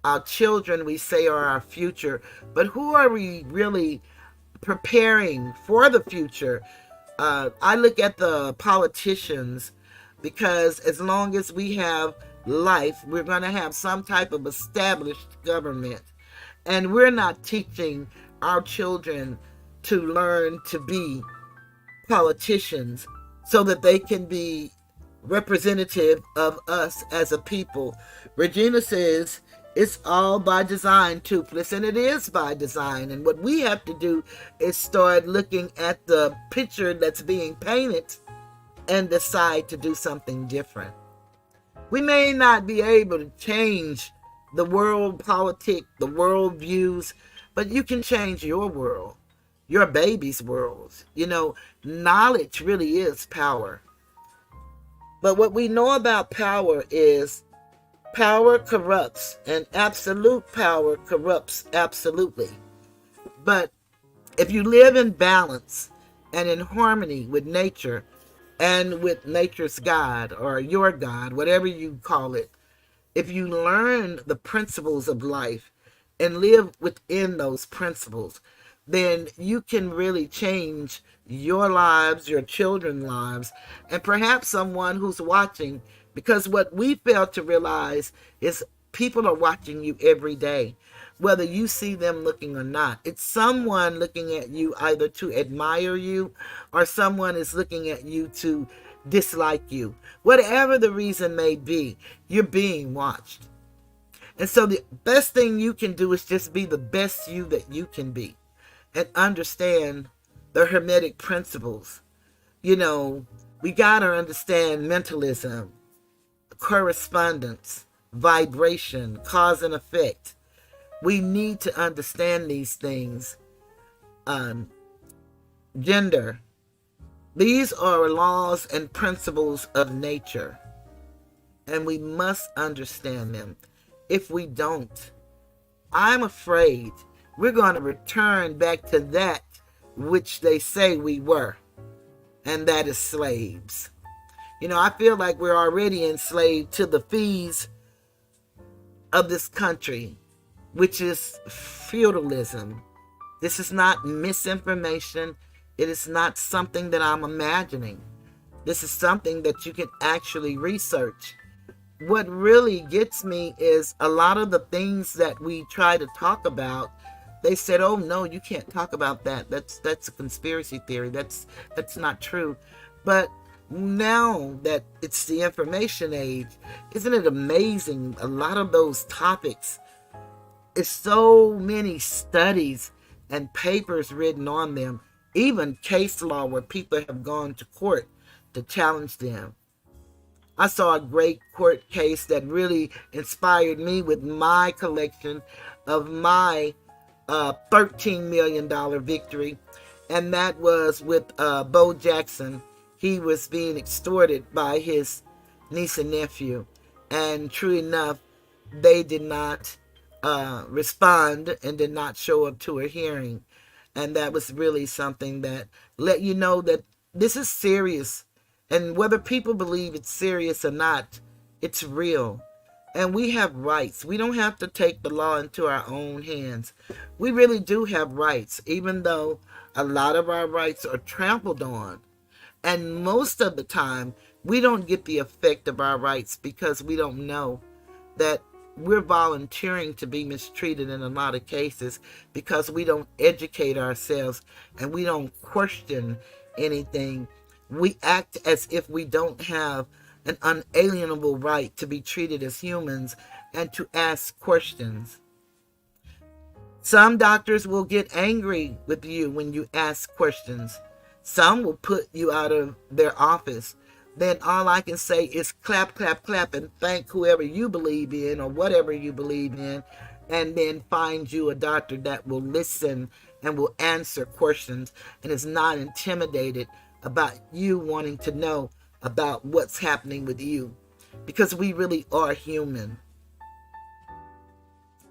A: Our children, we say, are our future, but who are we really preparing for the future? I look at the politicians, because as long as we have life, we're going to have some type of established government. And we're not teaching our children to learn to be politicians so that they can be representative of us as a people. Regina says, it's all by design, Toothless, and it is by design. And what we have to do is start looking at the picture that's being painted and decide to do something different. We may not be able to change the world politic, the world views, but you can change your world, your baby's world. You know, knowledge really is power. But what we know about power is power corrupts, and absolute power corrupts absolutely. But if you live in balance and in harmony with nature and with nature's God, or your God, whatever you call it, if you learn the principles of life and live within those principles, then you can really change your lives, your children's lives, and perhaps someone who's watching. Because what we fail to realize is people are watching you every day, whether you see them looking or not. It's someone looking at you either to admire you, or someone is looking at you to dislike you. Whatever the reason may be, you're being watched. And so the best thing you can do is just be the best you that you can be, and understand the Hermetic principles. You know, we got to understand mentalism, correspondence, vibration, cause and effect. We need to understand these things. Gender. These are laws and principles of nature, and we must understand them. If we don't, I'm afraid we're going to return back to that which they say we were, and that is slaves. You know, I feel like we're already enslaved to the fees of this country, which is feudalism. This is not misinformation. It is not something that I'm imagining. This is something that you can actually research. What really gets me is a lot of the things that we try to talk about, they said, oh no, you can't talk about that. That's a conspiracy theory. That's not true. But now that it's the information age, isn't it amazing? A lot of those topics, it's so many studies and papers written on them, even case law where people have gone to court to challenge them. I saw a great court case that really inspired me with my collection of my $13 million victory, and that was with Bo Jackson. he was being extorted by his niece and nephew. And true enough, they did not respond and did not show up to a hearing. And that was really something that let you know that this is serious. And whether people believe it's serious or not, it's real. And we have rights. We don't have to take the law into our own hands. We really do have rights, even though a lot of our rights are trampled on. And most of the time, we don't get the effect of our rights because we don't know that we're volunteering to be mistreated in a lot of cases because we don't educate ourselves and we don't question anything. We act as if we don't have an unalienable right to be treated as humans and to ask questions. Some doctors will get angry with you when you ask questions. Some will put you out of their office. Then all I can say is clap, clap, clap, and thank whoever you believe in or whatever you believe in, and then find you a doctor that will listen and will answer questions and is not intimidated about you wanting to know about what's happening with you, because we really are human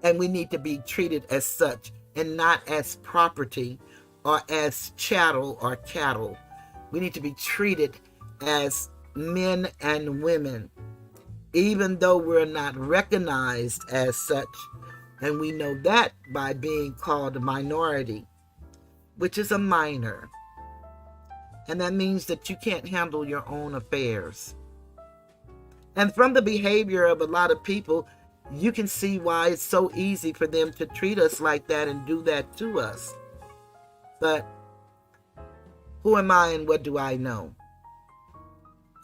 A: and we need to be treated as such and not as property or as chattel or cattle. We need to be treated as men and women, even though we're not recognized as such. And we know that by being called a minority, which is a minor. And that means that you can't handle your own affairs. And from the behavior of a lot of people, you can see why it's so easy for them to treat us like that and do that to us. But who am I and what do I know?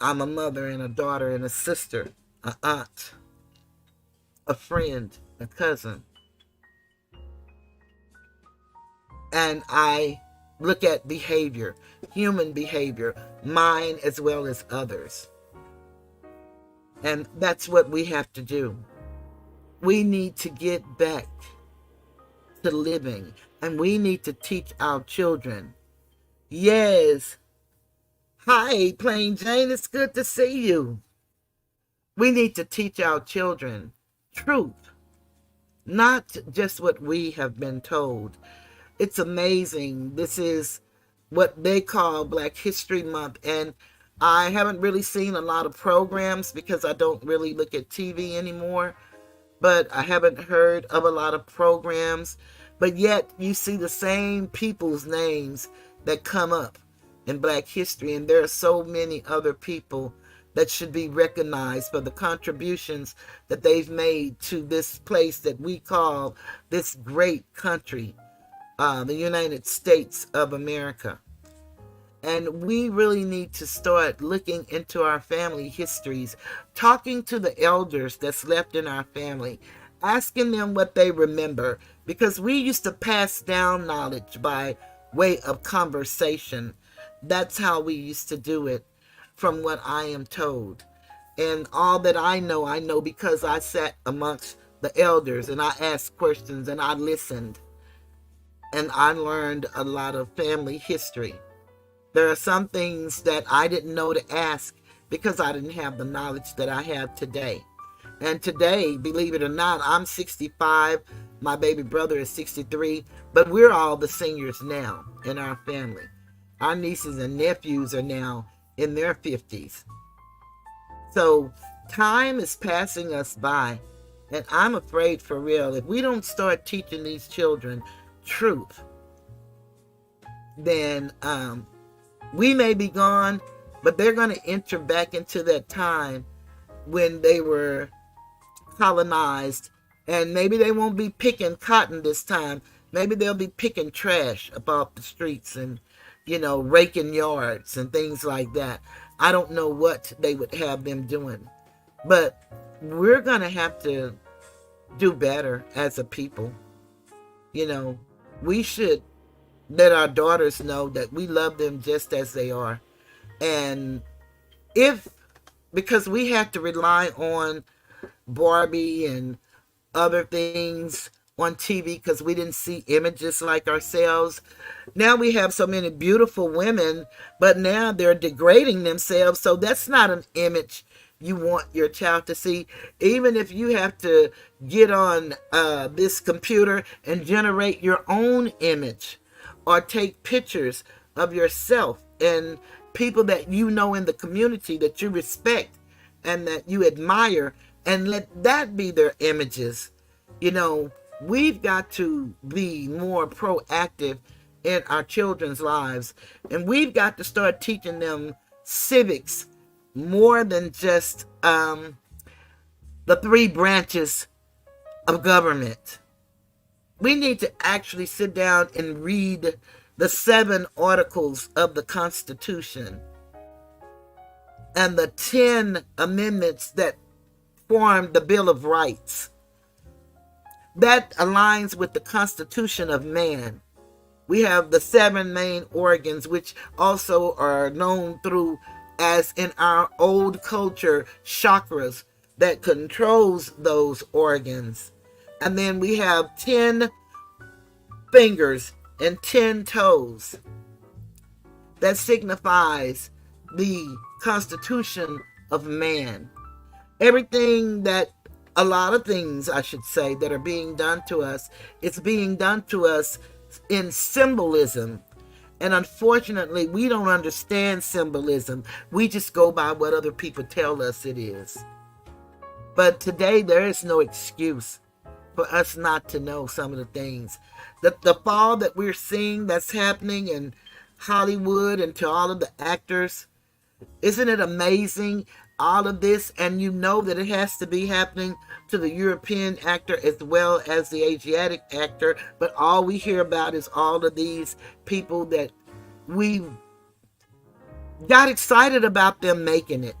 A: I'm a mother and a daughter and a sister, an aunt, a friend, a cousin. And I look at behavior, human behavior, mine as well as others. And that's what we have to do. We need to get back to living, and we need to teach our children. Yes. Hi, Plain Jane. It's good to see you. We need to teach our children truth, not just what we have been told. It's amazing. This is what they call Black History Month, and I haven't really seen a lot of programs because I don't really look at TV anymore, but I haven't heard of a lot of programs. But yet you see the same people's names that come up in Black history, and there are so many other people that should be recognized for the contributions that they've made to this place that we call this great country, the United States of America. And we really need to start looking into our family histories, talking to the elders that's left in our family, asking them what they remember, because we used to pass down knowledge by way of conversation. That's how we used to do it, from what I am told. And all that I know because I sat amongst the elders and I asked questions and I listened and I learned a lot of family history. There are some things that I didn't know to ask because I didn't have the knowledge that I have today. And today, believe it or not, I'm 65, my baby brother is 63, but we're all the seniors now in our family. Our nieces and nephews are now in their 50s. So time is passing us by, and I'm afraid for real, if we don't start teaching these children truth, then we may be gone, but they're going to enter back into that time when they were colonized, and maybe they won't be picking cotton this time. Maybe they'll be picking trash up off the streets and, raking yards and things like that. I don't know what they would have them doing, but we're going to have to do better as a people. We should let our daughters know that we love them just as they are. And because we have to rely on Barbie and other things on TV because we didn't see images like ourselves. Now we have so many beautiful women, but now they're degrading themselves. So that's not an image you want your child to see. Even if you have to get on this computer and generate your own image or take pictures of yourself and people that you know in the community that you respect and that you admire, and let that be their images. We've got to be more proactive in our children's lives, and we've got to start teaching them civics more than just the three branches of government. We need to actually sit down and read the 7 articles of the Constitution and the 10 amendments that form the Bill of Rights. That aligns with the Constitution of man. We have the 7 main organs, which also are known through, as in our old culture, chakras that controls those organs. And then we have 10 fingers and 10 toes. That signifies the Constitution of man. A lot of things, I should say, that are being done to us, it's being done to us in symbolism. And unfortunately, we don't understand symbolism. We just go by what other people tell us it is. But today, there is no excuse for us not to know some of the things. The fall that we're seeing that's happening in Hollywood and to all of the actors, isn't it amazing? All of this, and you know that it has to be happening to the European actor as well as the Asiatic actor, but all we hear about is all of these people that we got excited about them making it.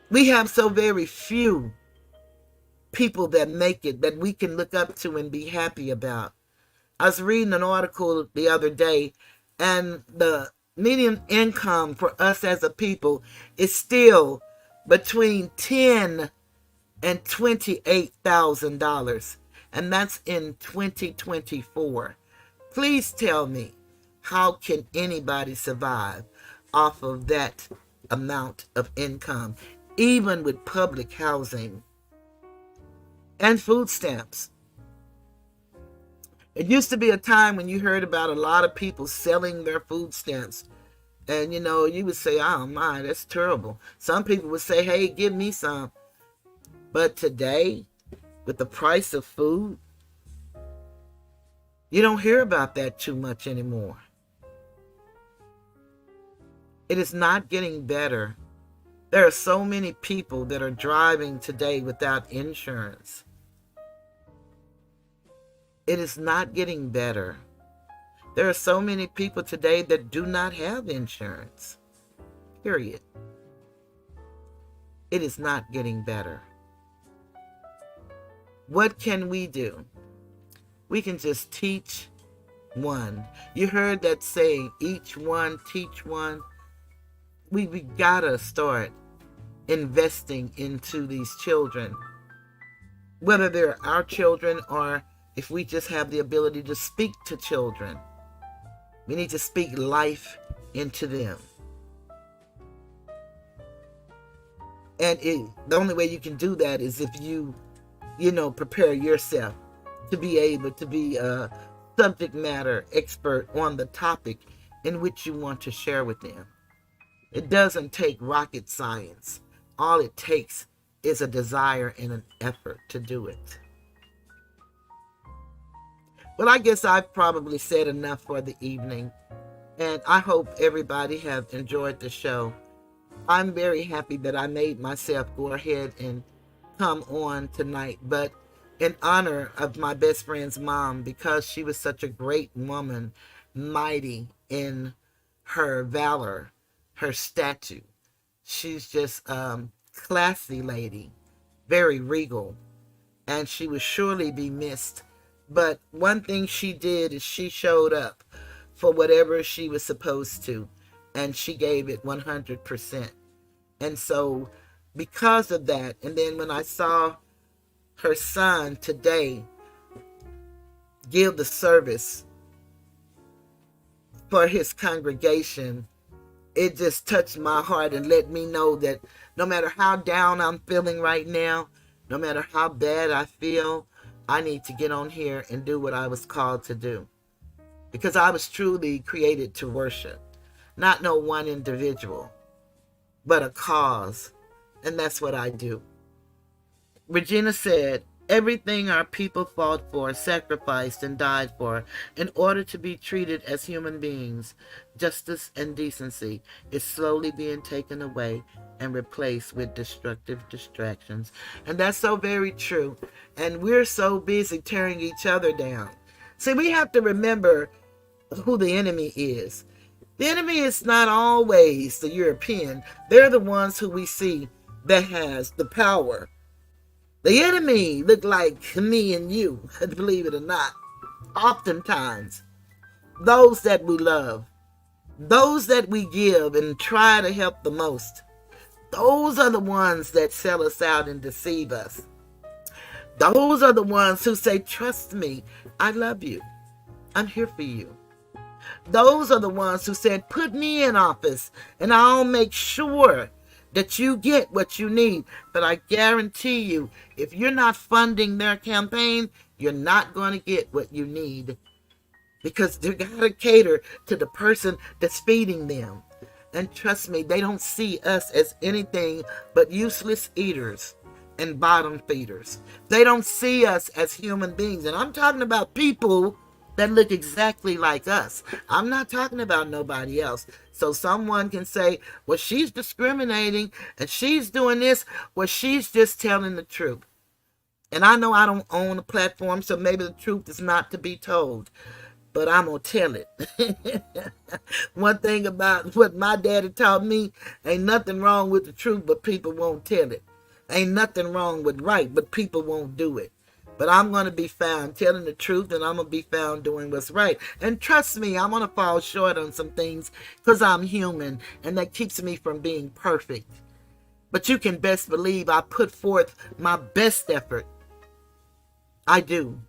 A: We have so very few people that make it that we can look up to and be happy about. I was reading an article the other day, and the median income for us as a people is still between $10,000 and $28,000, and that's in 2024. Please tell me, how can anybody survive off of that amount of income, even with public housing and food stamps? It used to be a time when you heard about a lot of people selling their food stamps. And, you would say, oh my, that's terrible. Some people would say, hey, give me some. But today, with the price of food, you don't hear about that too much anymore. It is not getting better. There are so many people that are driving today without insurance. It is not getting better. There are so many people today that do not have insurance. Period. It is not getting better. What can we do? We can just teach one. You heard that saying, each one, teach one. We gotta start investing into these children. Whether they're our children or if we just have the ability to speak to children. We need to speak life into them. And the only way you can do that is if you prepare yourself to be able to be a subject matter expert on the topic in which you want to share with them. It doesn't take rocket science. All it takes is a desire and an effort to do it. Well, I guess I've probably said enough for the evening, and I hope everybody have enjoyed the show. I'm very happy that I made myself go ahead and come on tonight, but in honor of my best friend's mom, because she was such a great woman, mighty in her valor, her statue. She's just classy lady, very regal, and she would surely be missed. But one thing she did is she showed up for whatever she was supposed to, and she gave it 100%. And so because of that, and then when I saw her son today give the service for his congregation, it just touched my heart and let me know that no matter how down I'm feeling right now, no matter how bad I feel, I need to get on here and do what I was called to do. Because I was truly created to worship. Not no one individual, but a cause. And that's what I do. Regina said, everything our people fought for, sacrificed, and died for in order to be treated as human beings, justice and decency, is slowly being taken away and replaced with destructive distractions. And that's so very true. And we're so busy tearing each other down. See, we have to remember who the enemy is. The enemy is not always the European. They're the ones who we see that has the power. The enemy look like me and you, believe it or not. Oftentimes, those that we love, those that we give and try to help the most, those are the ones that sell us out and deceive us. Those are the ones who say, trust me, I love you. I'm here for you. Those are the ones who said, put me in office and I'll make sure that you get what you need. But I guarantee you, if you're not funding their campaign, you're not going to get what you need. Because they got to cater to the person that's feeding them. And trust me, they don't see us as anything but useless eaters and bottom feeders. They don't see us as human beings. And I'm talking about people that look exactly like us. I'm not talking about nobody else. So someone can say, well, she's discriminating and she's doing this. Well, she's just telling the truth. And I know I don't own a platform, so maybe the truth is not to be told. But I'm going to tell it. One thing about what my daddy taught me, ain't nothing wrong with the truth, but people won't tell it. Ain't nothing wrong with right, but people won't do it. But I'm going to be found telling the truth, and I'm going to be found doing what's right. And trust me, I'm going to fall short on some things because I'm human, and that keeps me from being perfect. But you can best believe I put forth my best effort. I do.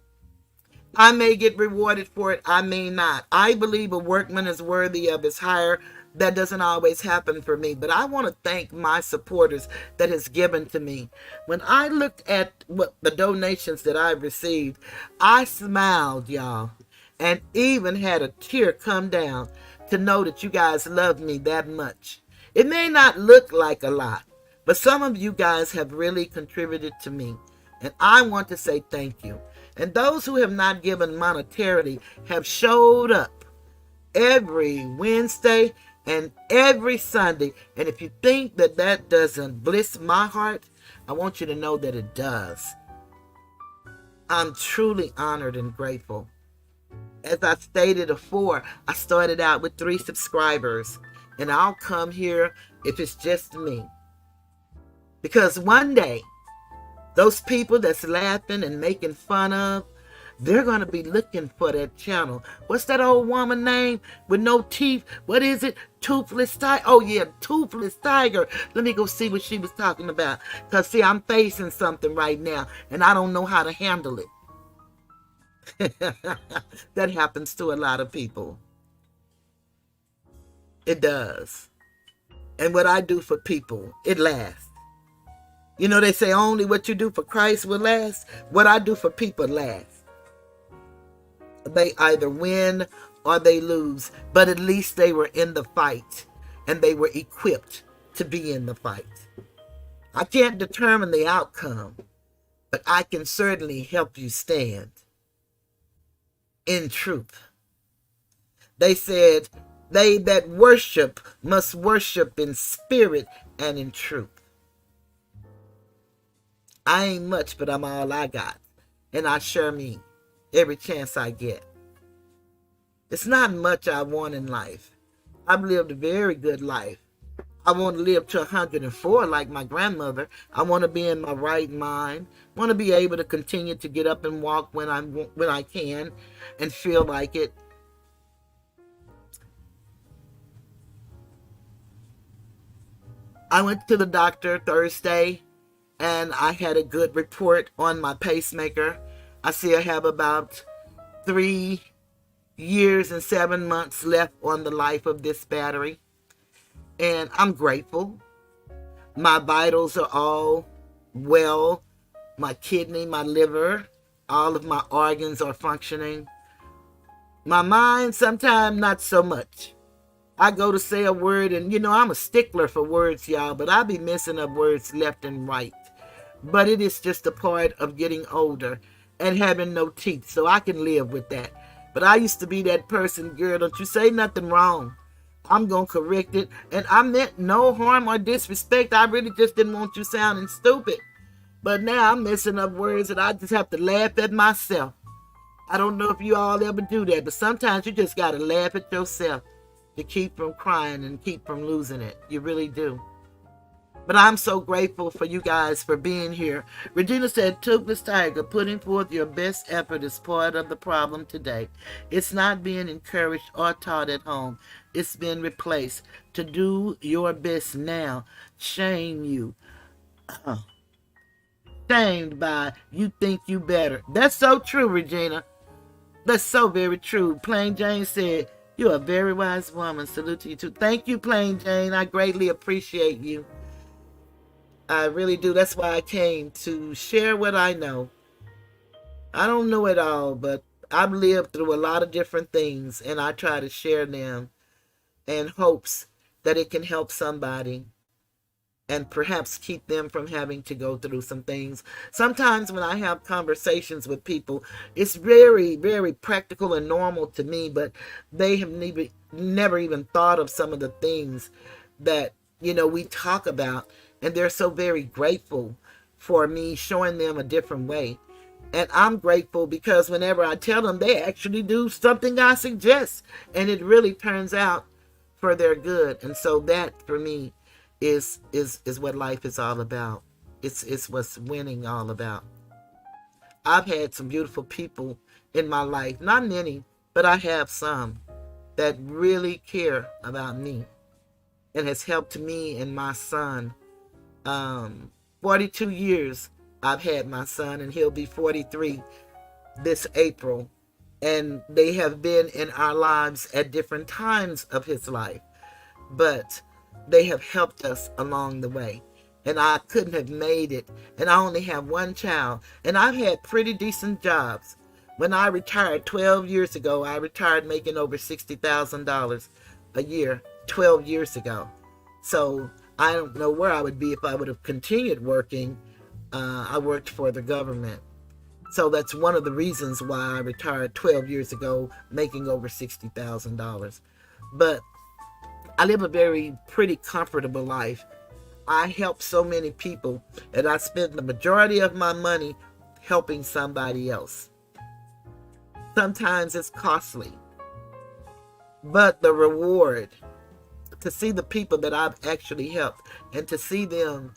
A: I may get rewarded for it, I may not. I believe a workman is worthy of his hire. That doesn't always happen for me, but I want to thank my supporters that has given to me. When I looked at what the donations that I've received, I smiled, y'all, and even had a tear come down to know that you guys love me that much. It may not look like a lot, but some of you guys have really contributed to me, and I want to say thank you. And those who have not given monetarily have showed up every Wednesday and every Sunday. And if you think that that doesn't bliss my heart, I want you to know that it does. I'm truly honored and grateful. As I stated before, I started out with 3 subscribers. And I'll come here if it's just me. Because one day, those people that's laughing and making fun of, they're going to be looking for that channel. What's that old woman name with no teeth? What is it? Toothless Tiger. Oh, yeah, Toothless Tiger. Let me go see what she was talking about. Because, see, I'm facing something right now, and I don't know how to handle it. That happens to a lot of people. It does. And what I do for people, it lasts. You know, they say only what you do for Christ will last. What I do for people lasts. They either win or they lose, but at least they were in the fight and they were equipped to be in the fight. I can't determine the outcome, but I can certainly help you stand in truth. They said, they that worship must worship in spirit and in truth. I ain't much, but I'm all I got. And I sure mean every chance I get. It's not much I want in life. I've lived a very good life. I want to live to 104 like my grandmother. I want to be in my right mind. I want to be able to continue to get up and walk when I can and feel like it. I went to the doctor Thursday. and I had a good report on my pacemaker. I still have about 3 years and 7 months left on the life of this battery, and I'm grateful. My vitals are all well. My kidney, my liver, all of my organs are functioning. My mind, sometimes not so much. I go to say a word, and I'm a stickler for words, y'all, but I be messing up words left and right. But it is just a part of getting older and having no teeth, so I can live with that. But I used to be that person, girl, don't you say nothing wrong. I'm going to correct it. And I meant no harm or disrespect. I really just didn't want you sounding stupid. But now I'm messing up words and I just have to laugh at myself. I don't know if you all ever do that, but sometimes you just got to laugh at yourself to keep from crying and keep from losing it. You really do. But I'm so grateful for you guys for being here. Regina said, Toothless Tiger, putting forth your best effort is part of the problem today. It's not being encouraged or taught at home. It's been replaced. To do your best now. Shame you. Shamed by you think you better. That's so true, Regina. That's so very true. Plain Jane said, you're a very wise woman. Salute to you too. Thank you, Plain Jane. I greatly appreciate you. I really do. That's why I came to share what I know. I don't know it all, but I've lived through a lot of different things, and I try to share them in hopes that it can help somebody and perhaps keep them from having to go through some things. Sometimes when I have conversations with people, it's very, very practical and normal to me, but they have never even thought of some of the things that, we talk about. And they're so very grateful for me showing them a different way. And I'm grateful because whenever I tell them, they actually do something I suggest. And it really turns out for their good. And so that, for me, is what life is all about. It's what's winning all about. I've had some beautiful people in my life. Not many, but I have some that really care about me. And has helped me and my son. 42 years I've had my son, and he'll be 43 this April. And they have been in our lives at different times of his life, but they have helped us along the way. And I couldn't have made it. And I only have one child, and I've had pretty decent jobs. When I retired 12 years ago, I retired making over $60,000 a year 12 years ago. So I don't know where I would be if I would have continued working. I worked for the government. So that's one of the reasons why I retired 12 years ago, making over $60,000. But I live a very pretty comfortable life. I help so many people, and I spend the majority of my money helping somebody else. Sometimes it's costly, but the reward to see the people that I've actually helped and to see them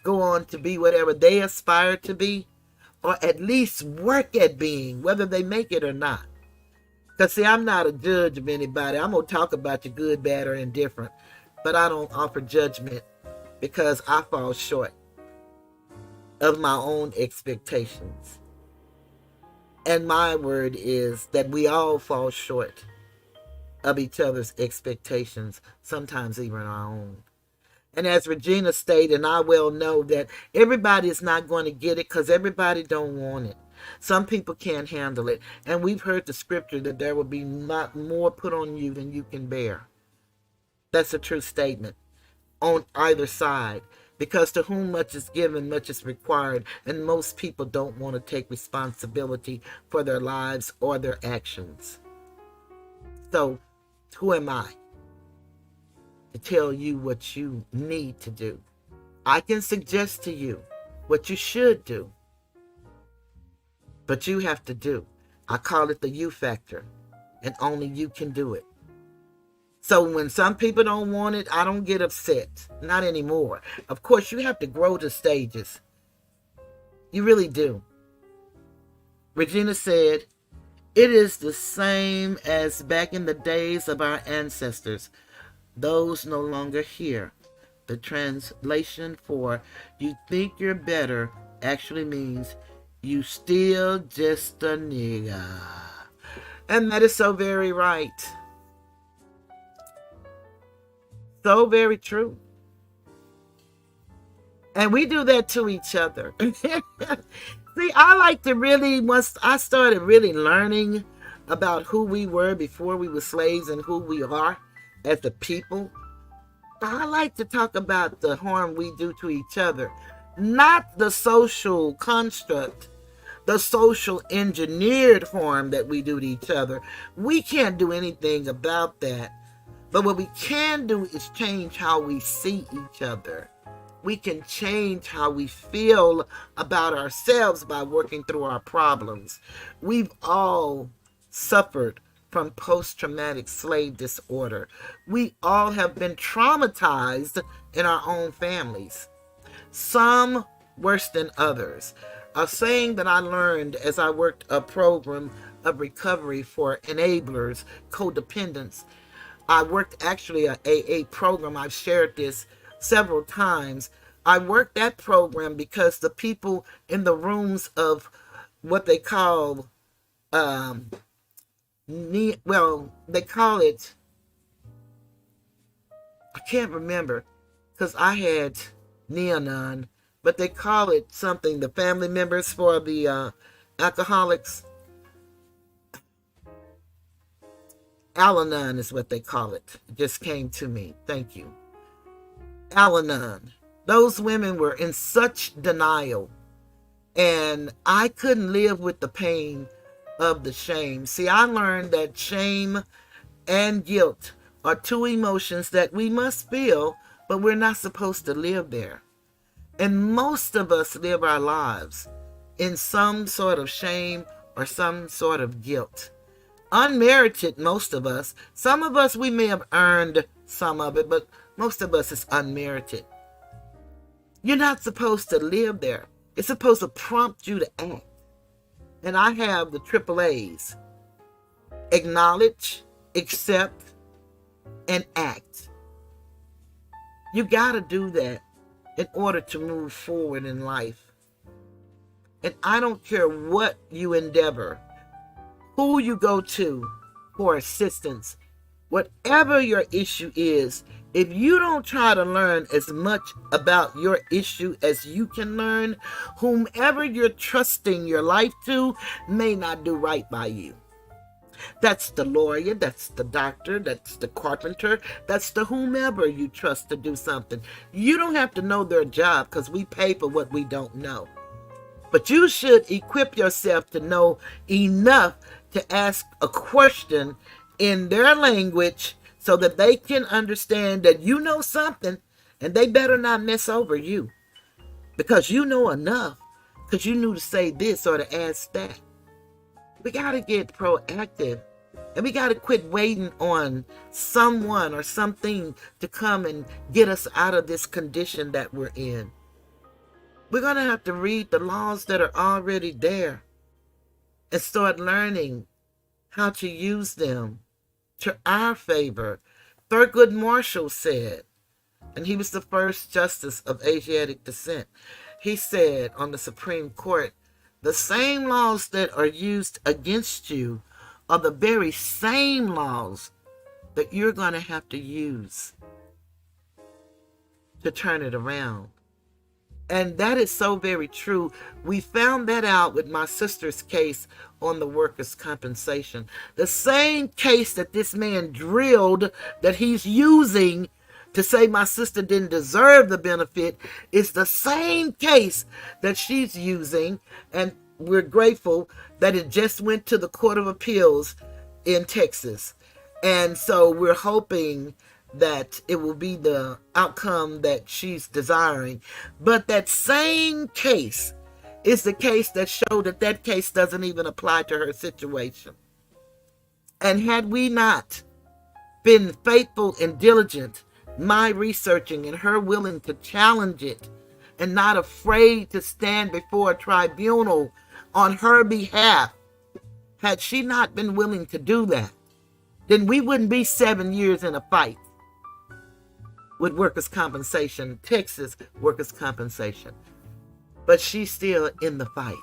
A: go on to be whatever they aspire to be, or at least work at being, whether they make it or not. Because see, I'm not a judge of anybody. I'm going to talk about you good, bad, or indifferent, but I don't offer judgment because I fall short of my own expectations. And my word is that we all fall short of each other's expectations, sometimes even our own. And as Regina stated, and I well know that everybody is not going to get it because everybody don't want it. Some people can't handle it. And we've heard the scripture that there will be not more put on you than you can bear. That's a true statement on either side. Because to whom much is given, much is required. And most people don't want to take responsibility for their lives or their actions. So, who am I to tell you what you need to do? I can suggest to you what you should do, but you have to do. I call it the you factor, and only you can do it. So when some people don't want it, I don't get upset. Not anymore. Of course, you have to grow to stages. You really do. Regina said, it is the same as back in the days of our ancestors, those no longer here. The translation for "you think you're better" actually means "you still just a nigga." And that is so very right. So very true. And we do that to each other. See, I like to really, once I started really learning about who we were before we were slaves and who we are as a people, I like to talk about the harm we do to each other, not the social construct, the social engineered harm that we do to each other. We can't do anything about that. But what we can do is change how we see each other. We can change how we feel about ourselves by working through our problems. We've all suffered from post-traumatic slave disorder. We all have been traumatized in our own families, some worse than others. A saying that I learned as I worked a program of recovery for enablers, codependents. I worked actually a AA program. I've shared this several times. I worked that program because the people in the rooms of what they call, they call it, I can't remember because I had Neonon, but they call it something, the family members for the alcoholics. Al-Anon is what they call it. It just came to me. Thank you. Al-Anon. Those women were in such denial, and I couldn't live with the pain of the shame. See, I learned that shame and guilt are two emotions that we must feel, but we're not supposed to live there. And most of us live our lives in some sort of shame or some sort of guilt. Unmerited, most of us. Some of us, we may have earned some of it, but most of us is unmerited. You're not supposed to live there. It's supposed to prompt you to act. And I have the triple A's. Acknowledge, accept, and act. You got to do that in order to move forward in life. And I don't care what you endeavor, who you go to for assistance, whatever your issue is, if you don't try to learn as much about your issue as you can learn, whomever you're trusting your life to may not do right by you. That's the lawyer, that's the doctor, that's the carpenter, that's the whomever you trust to do something. You don't have to know their job because we pay for what we don't know. But you should equip yourself to know enough to ask a question in their language so that they can understand that you know something, and they better not mess over you because you know enough, because you knew to say this or to ask that. We got to get proactive, and we got to quit waiting on someone or something to come and get us out of this condition that we're in. We're going to have to read the laws that are already there and start learning how to use them to our favor. Thurgood Marshall said, and he was the first justice of Asiatic descent, he said on the Supreme Court, the same laws that are used against you are the very same laws that you're going to have to use to turn it around. And that is so very true. We found that out with my sister's case on the workers' compensation. The same case that this man drilled that he's using to say my sister didn't deserve the benefit is the same case that she's using. And we're grateful that it just went to the Court of Appeals in Texas. And so we're hoping that it will be the outcome that she's desiring. But that same case is the case that showed that that case doesn't even apply to her situation. And had we not been faithful and diligent, my researching and her willing to challenge it and not afraid to stand before a tribunal on her behalf, had she not been willing to do that, then we wouldn't be 7 years in a fight. with workers' compensation, Texas workers' compensation. But she's still in the fight.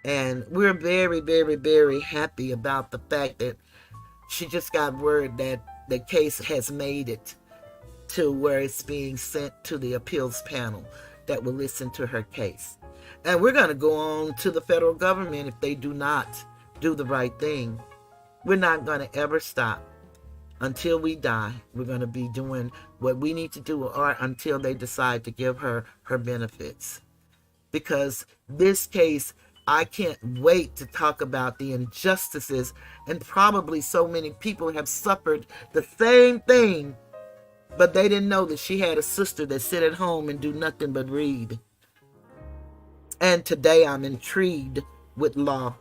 A: And we're very, very, very happy about the fact that she just got word that the case has made it to where it's being sent to the appeals panel that will listen to her case. And we're going to go on to the federal government if they do not do the right thing. We're not going to ever stop until we die. We're going to be doing what we need to do, or until they decide to give her her benefits. Because this case, I can't wait to talk about the injustices, and probably so many people have suffered the same thing, but they didn't know that she had a sister that sit at home and do nothing but read. And today I'm intrigued with law.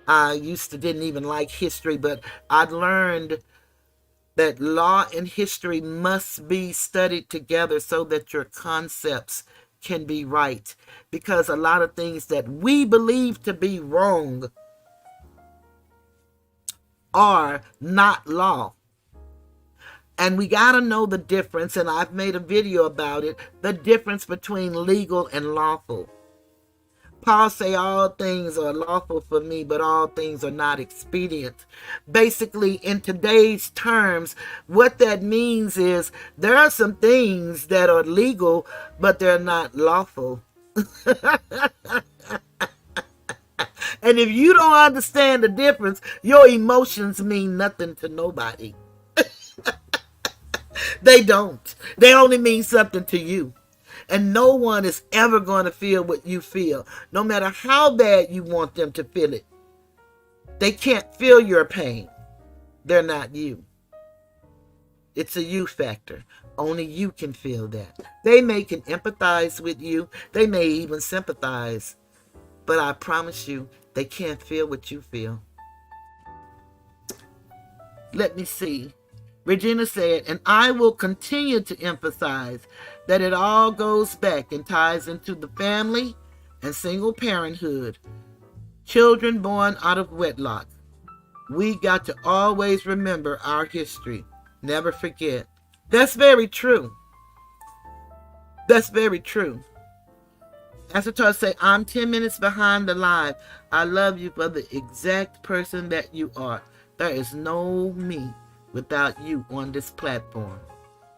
A: I didn't even like history, but I learned that law and history must be studied together so that your concepts can be right. Because a lot of things that we believe to be wrong are not law. And we got to know the difference, and I've made a video about it, the difference between legal and lawful. Paul say all things are lawful for me, but all things are not expedient. Basically, in today's terms, what that means is there are some things that are legal, but they're not lawful. And if you don't understand the difference, your emotions mean nothing to nobody. They don't. They only mean something to you. And no one is ever going to feel what you feel, no matter how bad you want them to feel it. They can't feel your pain. They're not you. It's a you factor. Only you can feel that. They can empathize with you. They may even sympathize. But I promise you, they can't feel what you feel. Let me see. Regina said, and I will continue to emphasize that it all goes back and ties into the family and single parenthood, children born out of wedlock. We got to always remember our history. Never forget. That's very true. That's very true. Astor say, I'm 10 minutes behind the live. I love you for the exact person that you are. There is no me without you on this platform.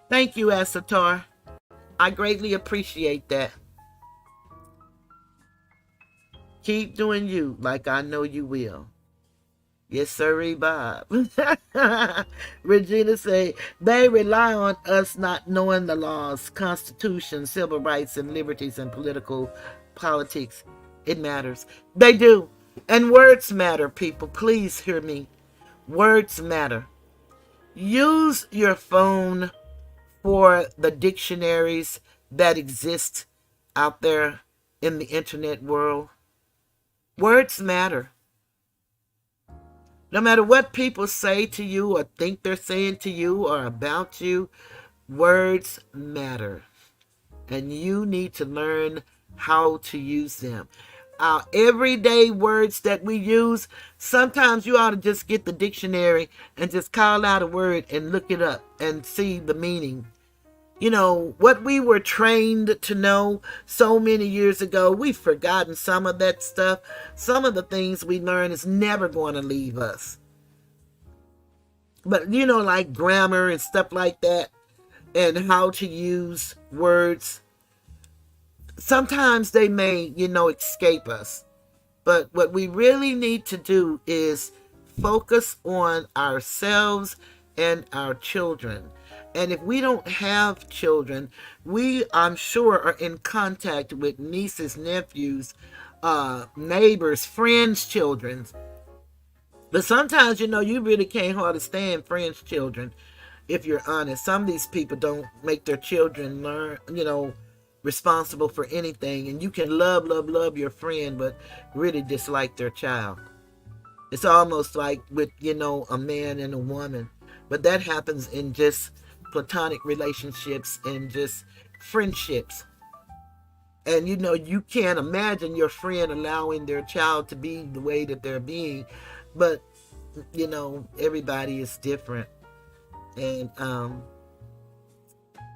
A: Thank you, Astor. I greatly appreciate that. Keep doing you like I know you will. Yes, sirree, Bob. Regina say, they rely on us not knowing the laws, constitution, civil rights and liberties and politics. It matters. They do. And words matter, people. Please hear me. Words matter. Use your phone for the dictionaries that exist out there in the internet world. Words matter. No matter what people say to you or think they're saying to you or about you, words matter. And you need to learn how to use them. Our everyday words that we use, sometimes you ought to just get the dictionary and just call out a word and look it up and see the meaning. You know, what we were trained to know so many years ago, we've forgotten some of that stuff. Some of the things we learn is never going to leave us. But, you know, like grammar and stuff like that, and how to use words, sometimes they may, escape us. But what we really need to do is focus on ourselves and our children. And if we don't have children, we, I'm sure, are in contact with nieces, nephews, neighbors, friends' children. But sometimes, you really can't hardly stand friends' children, if you're honest. Some of these people don't make their children learn, responsible for anything. And you can love your friend, but really dislike their child. It's almost like with, a man and a woman. But that happens in just platonic relationships and just friendships. And you can't imagine your friend allowing their child to be the way that they're being. But everybody is different. And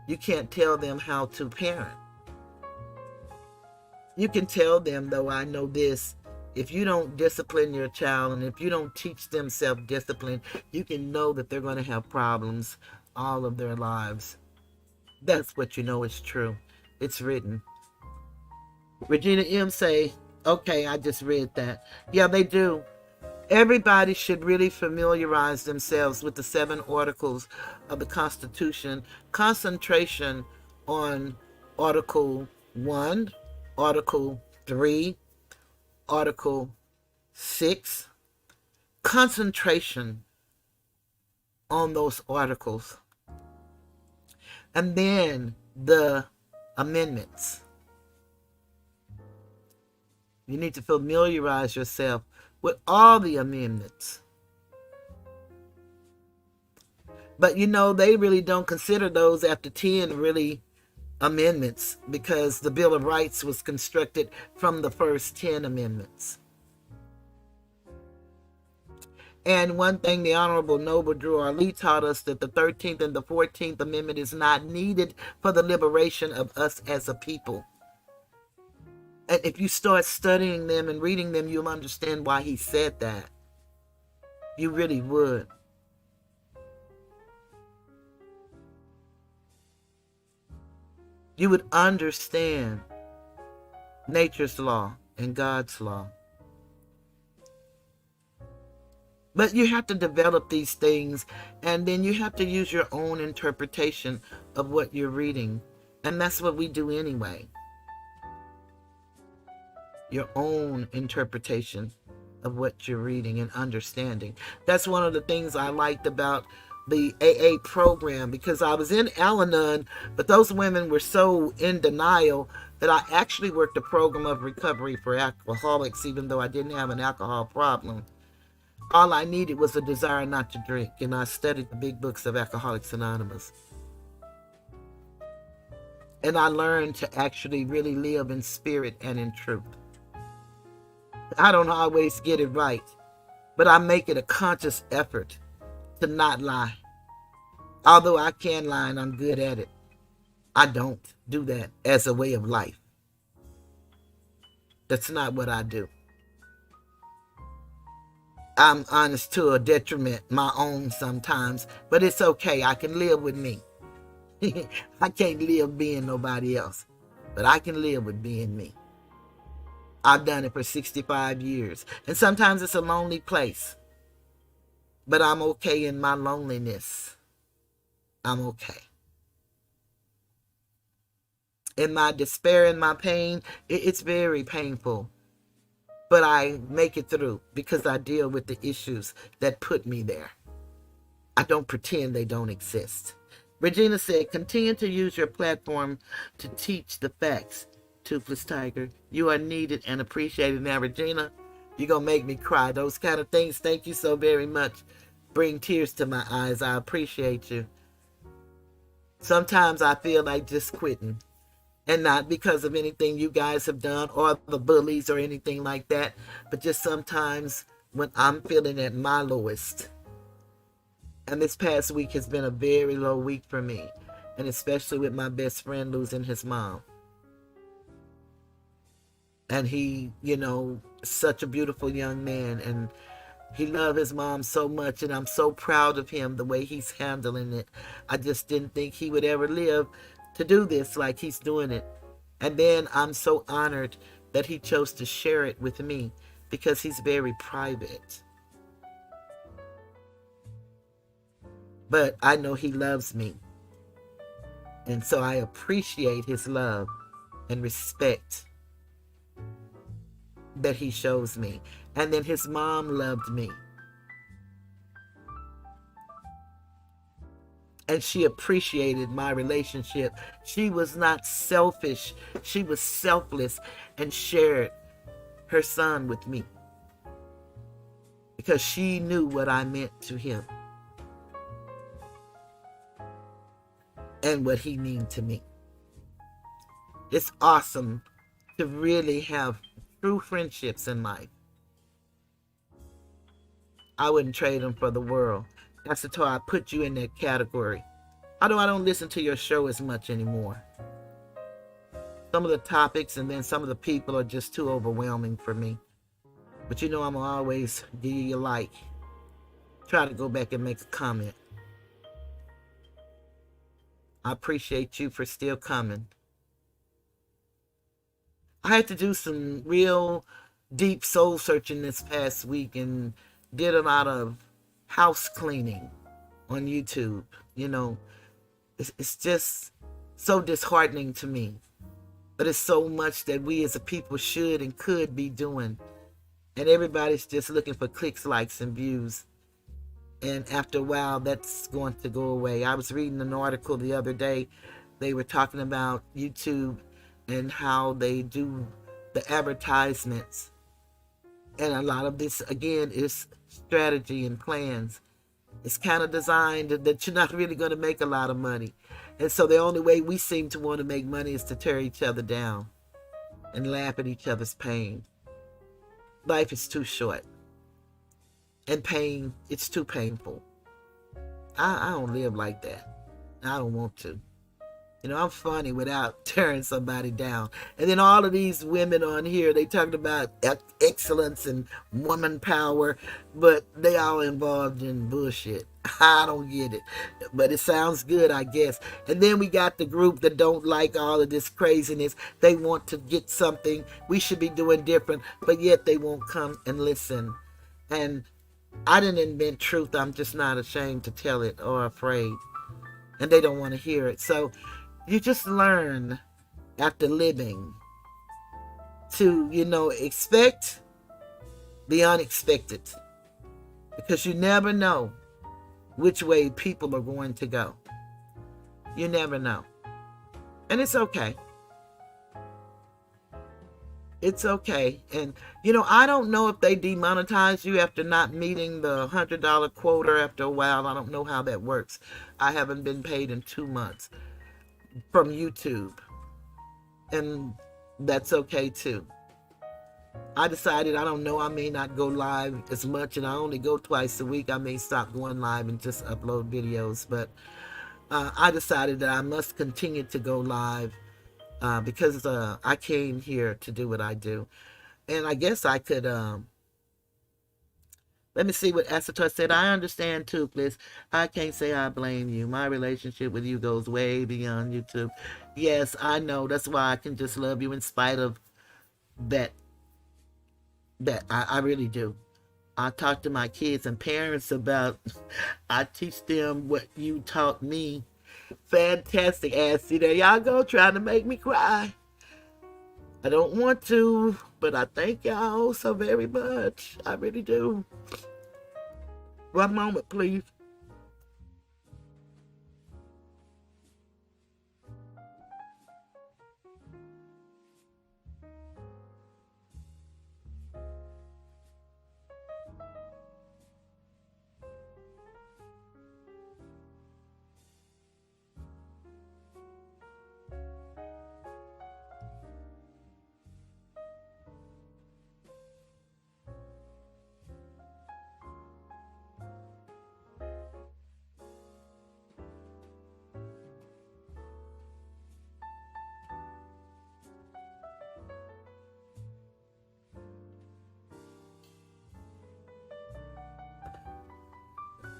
A: You can't tell them how to parent. You can tell them, though, I know this, if you don't discipline your child and if you don't teach them self-discipline, you can know that they're going to have problems all of their lives. That's what you know is true. It's written. Regina M. say, okay, I just read that. Yeah, they do. Everybody should really familiarize themselves with the 7 articles of the Constitution. Concentration on Article 1, Article 3, Article 6. Concentration on those articles. And then the amendments. You need to familiarize yourself with all the amendments. But you know, they really don't consider those after 10 really amendments, because the Bill of Rights was constructed from the first 10 amendments. And one thing the Honorable Noble Drew R. Lee taught us, that the 13th and the 14th Amendment is not needed for the liberation of us as a people. And if you start studying them and reading them, you'll understand why he said that. You really would. You would understand nature's law and God's law. But you have to develop these things, and then you have to use your own interpretation of what you're reading. And that's what we do anyway. Your own interpretation of what you're reading and understanding. That's one of the things I liked about the AA program, because I was in Al-Anon, but those women were so in denial that I actually worked a program of recovery for alcoholics, even though I didn't have an alcohol problem. All I needed was a desire not to drink, and I studied the big books of Alcoholics Anonymous. And I learned to actually really live in spirit and in truth. I don't always get it right, but I make it a conscious effort to not lie. Although I can lie and I'm good at it, I don't do that as a way of life. That's not what I do. I'm honest to a detriment, my own sometimes, but it's okay. I can live with me. I can't live being nobody else, but I can live with being me. I've done it for 65 years, and sometimes it's a lonely place, but I'm okay in my loneliness. I'm okay. In my despair and my pain, it's very painful. But I make it through because I deal with the issues that put me there. I don't pretend they don't exist. Regina said, continue to use your platform to teach the facts. Toothless Tiger, you are needed and appreciated. Now, Regina, you're going to make me cry. Those kind of things, thank you so very much. Bring tears to my eyes. I appreciate you. Sometimes I feel like just quitting. And not because of anything you guys have done or the bullies or anything like that, but just sometimes when I'm feeling at my lowest. And this past week has been a very low week for me, and especially with my best friend losing his mom. And he, such a beautiful young man, and he loved his mom so much, and I'm so proud of him, the way he's handling it. I just didn't think he would ever live to do this like he's doing it. And then I'm so honored that he chose to share it with me, because he's very private. But I know he loves me. And so I appreciate his love and respect that he shows me. And then his mom loved me. And she appreciated my relationship. She was not selfish. She was selfless and shared her son with me, because she knew what I meant to him and what he meant to me. It's awesome to really have true friendships in life. I wouldn't trade them for the world. That's why I put you in that category. Although I don't listen to your show as much anymore. Some of the topics and then some of the people are just too overwhelming for me. But you know I'm going to always give you your like. Try to go back and make a comment. I appreciate you for still coming. I had to do some real deep soul searching this past week and did a lot of house cleaning on YouTube. You know, it's just so disheartening to me. But it's so much that we as a people should and could be doing. And everybody's just looking for clicks, likes, and views. And after a while, that's going to go away. I was reading an article the other day. They were talking about YouTube and how they do the advertisements. And a lot of this, again, is strategy and plans. It's kind of designed that you're not really going to make a lot of money. And so the only way we seem to want to make money is to tear each other down and laugh at each other's pain. Life is too short. And pain, it's too painful. I don't live like that. I don't want to. You know, I'm funny without tearing somebody down. And then all of these women on here, they talking about excellence and woman power, but they all involved in bullshit. I don't get it. But it sounds good, I guess. And then we got the group that don't like all of this craziness. They want to get something we should be doing different, but yet they won't come and listen. And I didn't invent truth. I'm just not ashamed to tell it or afraid. And they don't want to hear it. So you just learn after living to, expect the unexpected. Because you never know which way people are going to go. You never know. And it's okay. It's okay. And, I don't know if they demonetize you after not meeting the $100 quota after a while. I don't know how that works. I haven't been paid in 2 months from YouTube. And that's okay too. I decided, I don't know, I may not go live as much, and I only go twice a week. I may stop going live and just upload videos. But I decided that I must continue to go live. Because I came here to do what I do. And I guess I could, let me see what Asator said. I understand too, please. I can't say I blame you. My relationship with you goes way beyond YouTube. Yes, I know. That's why I can just love you in spite of that. I really do. I talk to my kids and parents about, I teach them what you taught me. Fantastic, Assy. There y'all go, trying to make me cry. I don't want to, but I thank y'all so very much. I really do. One moment, please.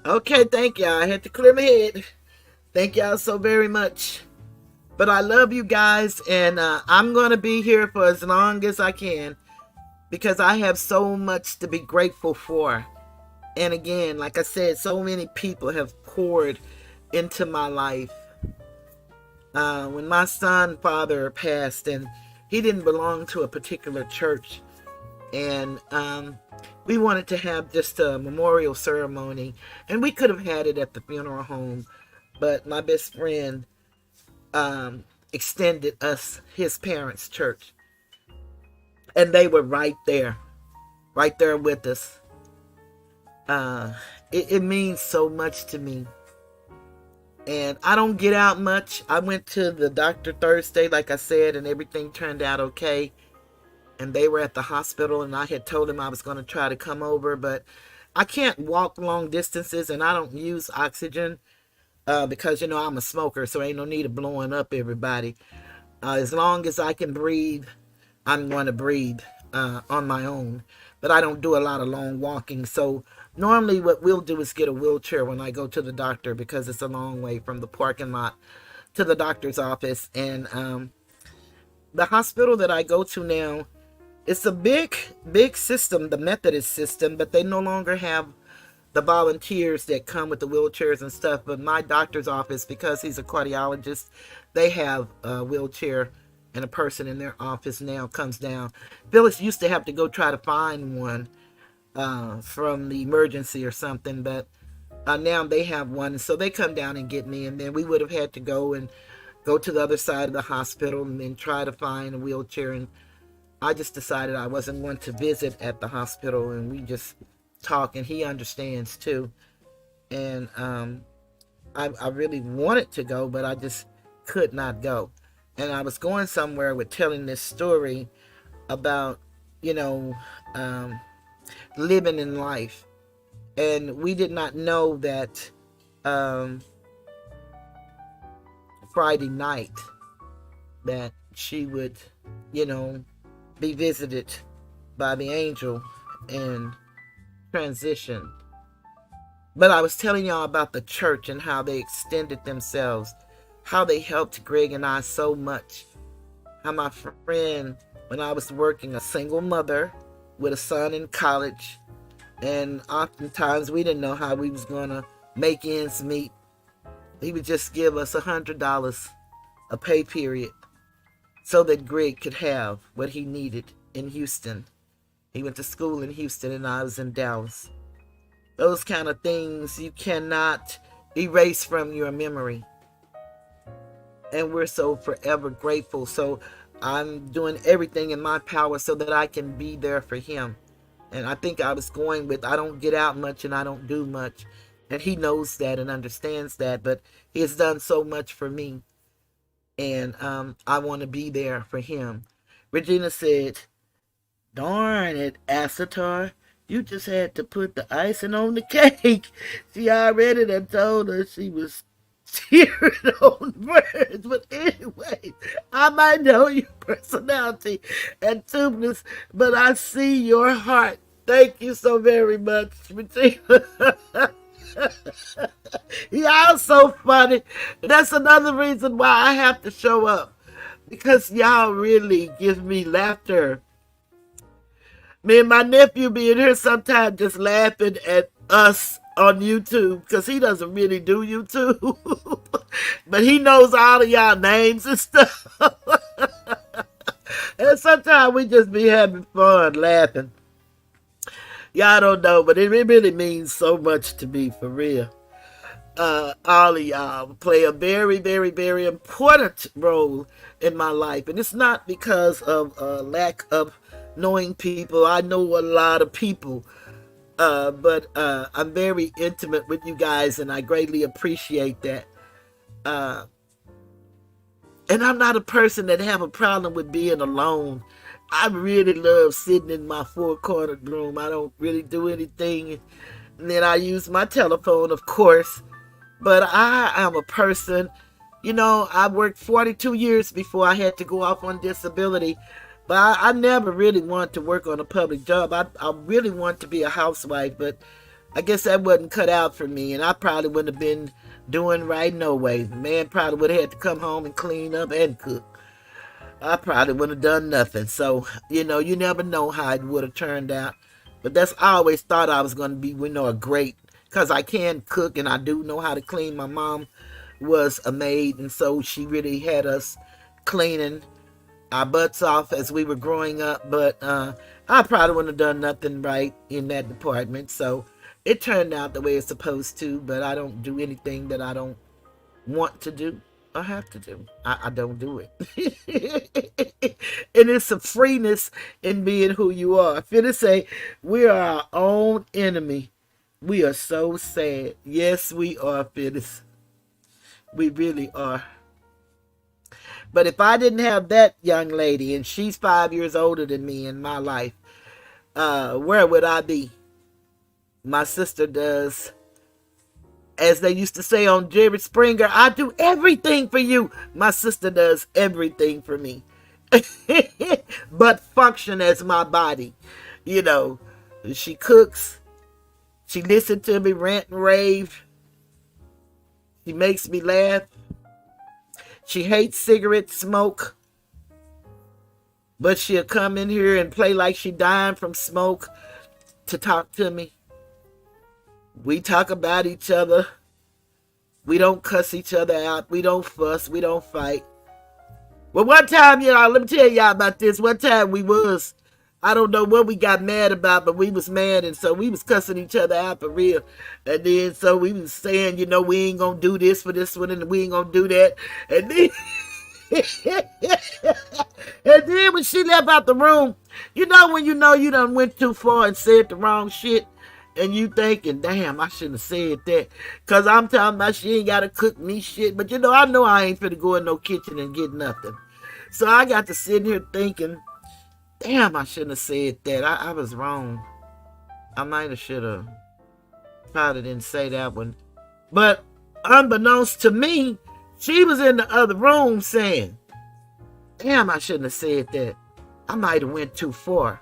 A: Okay, thank y'all. I had to clear my head. Thank y'all so very much. But I love you guys, and I'm going to be here for as long as I can because I have so much to be grateful for. And again, like I said, so many people have poured into my life. When my father passed, and he didn't belong to a particular church, and we wanted to have just a memorial ceremony, and we could have had it at the funeral home, but my best friend extended us his parents' church, and they were right there with us. It means so much to me, and I don't get out much. I went to the doctor Thursday, like I said, and everything turned out okay. And they were at the hospital, and I had told him I was going to try to come over, but I can't walk long distances, and I don't use oxygen. because, I'm a smoker, so ain't no need of blowing up everybody. As long as I can breathe, I'm going to breathe on my own. But I don't do a lot of long walking. So normally what we'll do is get a wheelchair when I go to the doctor, because it's a long way from the parking lot to the doctor's office. And the hospital that I go to now, it's a big, big system, the Methodist system, but they no longer have the volunteers that come with the wheelchairs and stuff. But my doctor's office, because he's a cardiologist, they have a wheelchair, and a person in their office now comes down. Phyllis used to have to go try to find one from the emergency or something, but now they have one, and so they come down and get me. And then we would have had to go to the other side of the hospital and then try to find a wheelchair. And I just decided I wasn't going to visit at the hospital, and we just talk, and he understands too. And I really wanted to go, but I just could not go. And I was going somewhere with telling this story about, living in life. And we did not know that Friday night that she would, be visited by the angel and transition. But I was telling y'all about the church and how they extended themselves, how they helped Greg and I so much. How my friend, when I was working, a single mother with a son in college, and oftentimes we didn't know how we was going to make ends meet. He would just give us $100 a pay period so that Greg could have what he needed in Houston. He went to school in Houston and I was in Dallas. Those kind of things you cannot erase from your memory. And we're so forever grateful. So I'm doing everything in my power so that I can be there for him. And I think I was going with, I don't get out much and I don't do much. And he knows that and understands that. But he has done so much for me. And I want to be there for him. Regina said, "Darn it, Asatar. You just had to put the icing on the cake." She already done told her she was cheering on words. But anyway, I might know your personality and tubeness, but I see your heart. Thank you so very much, Regina. Y'all so funny. That's another reason why I have to show up, because y'all really give me laughter. Me and my nephew be in here sometimes just laughing at us on YouTube, because he doesn't really do YouTube. But he knows all of y'all names and stuff. And sometimes we just be having fun laughing. Y'all don't know, but it really means so much to me, for real. All of y'all play a very, very, very important role in my life. And it's not because of a lack of knowing people. I know a lot of people. But I'm very intimate with you guys, and I greatly appreciate that. And I'm not a person that have a problem with being alone. I really love sitting in my four-cornered room. I don't really do anything. And then I use my telephone, of course. But I am a person, I worked 42 years before I had to go off on disability. But I never really wanted to work on a public job. I really wanted to be a housewife, but I guess that wasn't cut out for me. And I probably wouldn't have been doing right no way. The man probably would have had to come home and clean up and cook. I probably wouldn't have done nothing. So, you never know how it would have turned out. But I always thought I was going to be, a great, because I can cook and I do know how to clean. My mom was a maid, and so she really had us cleaning our butts off as we were growing up. But I probably wouldn't have done nothing right in that department. So it turned out the way it's supposed to, but I don't do anything that I don't want to do or have to do. I don't do it. And it's a freeness in being who you are. I'm finna say, we are our own enemy. We are so sad. Yes, we are, Phyllis. We really are. But if I didn't have that young lady, and she's 5 years older than me in my life, where would I be? My sister does As they used to say on Jerry Springer, I do everything for you. My sister does everything for me. But function as my body. You know, she cooks. She listens to me rant and rave. She makes me laugh. She hates cigarette smoke. But she'll come in here and play like she dying from smoke to talk to me. We talk about each other. We don't cuss each other out. We don't fuss. We don't fight. Well, one time, let me tell y'all about this. One time I don't know what we got mad about, but we was mad, and so we was cussing each other out for real. And then so we was saying, we ain't gonna do this for this one, and we ain't gonna do that. And then and then when she left out the room, when you done went too far and said the wrong shit, and you thinking, damn, I shouldn't have said that. Because I'm talking about she ain't got to cook me shit. But I know I ain't finna go in no kitchen and get nothing. So I got to sit here thinking, damn, I shouldn't have said that. I was wrong. I might have should have. Probably didn't say that one. But unbeknownst to me, she was in the other room saying, damn, I shouldn't have said that. I might have went too far.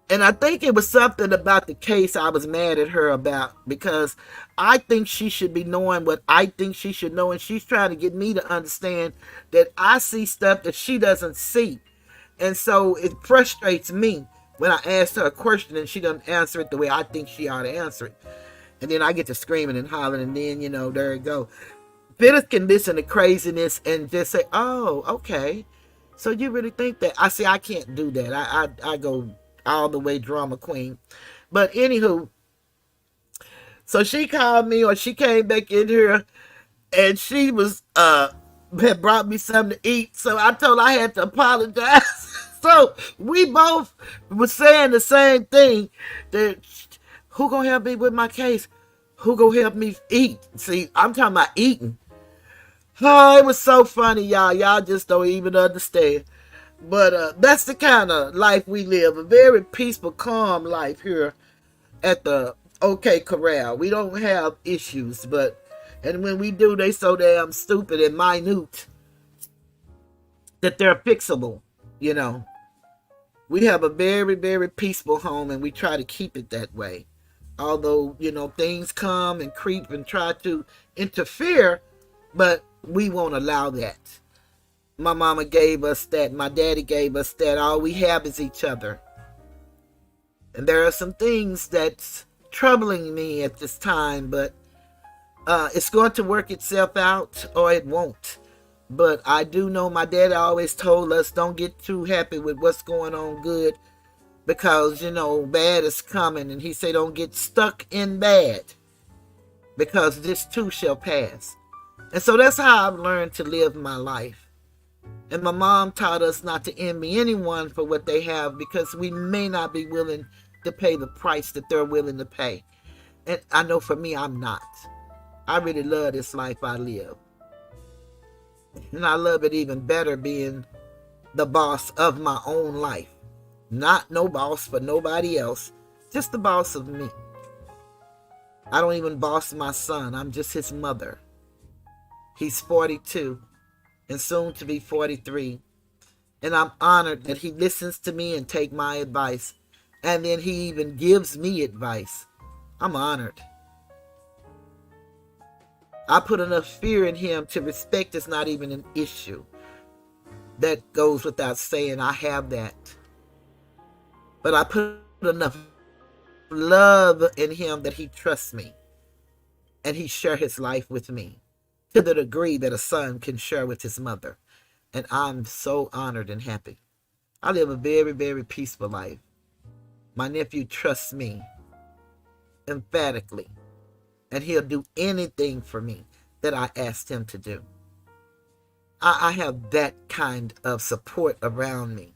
A: And I think it was something about the case I was mad at her about, because I think she should be knowing what I think she should know. And she's trying to get me to understand that I see stuff that she doesn't see. And so it frustrates me when I ask her a question and she doesn't answer it the way I think she ought to answer it. And then I get to screaming and hollering, and then, there it go. Phyllis can listen to craziness and just say, oh, okay. So you really think that? I can't do that. I go all the way drama queen. But anywho, so she called me, or she came back in here, and she was had brought me something to eat. So I told her I had to apologize. So we both were saying the same thing, that who gonna help me with my case? Who gonna help me eat? See, I'm talking about eating. Oh, it was so funny, y'all. Y'all just don't even understand. But that's the kind of life we live. A very peaceful, calm life here at the OK Corral. We don't have issues, and when we do, they so damn stupid and minute that they're fixable, We have a very, very peaceful home, and we try to keep it that way. Although, things come and creep and try to interfere, but we won't allow that. My mama gave us that. My daddy gave us that. All we have is each other. And there are some things that's troubling me at this time, but it's going to work itself out, or it won't. But I do know my daddy always told us, don't get too happy with what's going on good, because, bad is coming. And he said, don't get stuck in bad, because this too shall pass. And so that's how I've learned to live my life. And my mom taught us not to envy anyone for what they have, because we may not be willing to pay the price that they're willing to pay. And I know for me, I'm not. I really love this life I live. And I love it even better being the boss of my own life. Not no boss for nobody else, just the boss of me. I don't even boss my son. I'm just his mother. He's 42 and soon to be 43. And I'm honored that he listens to me and take my advice. And then he even gives me advice. I'm honored. I put enough fear in him to respect is not even an issue. That goes without saying. I have that. But I put enough love in him that he trusts me. And he shares his life with me, to the degree that a son can share with his mother. And I'm so honored and happy. I live a very, very peaceful life. My nephew trusts me emphatically, and he'll do anything for me that I asked him to do. I have that kind of support around me.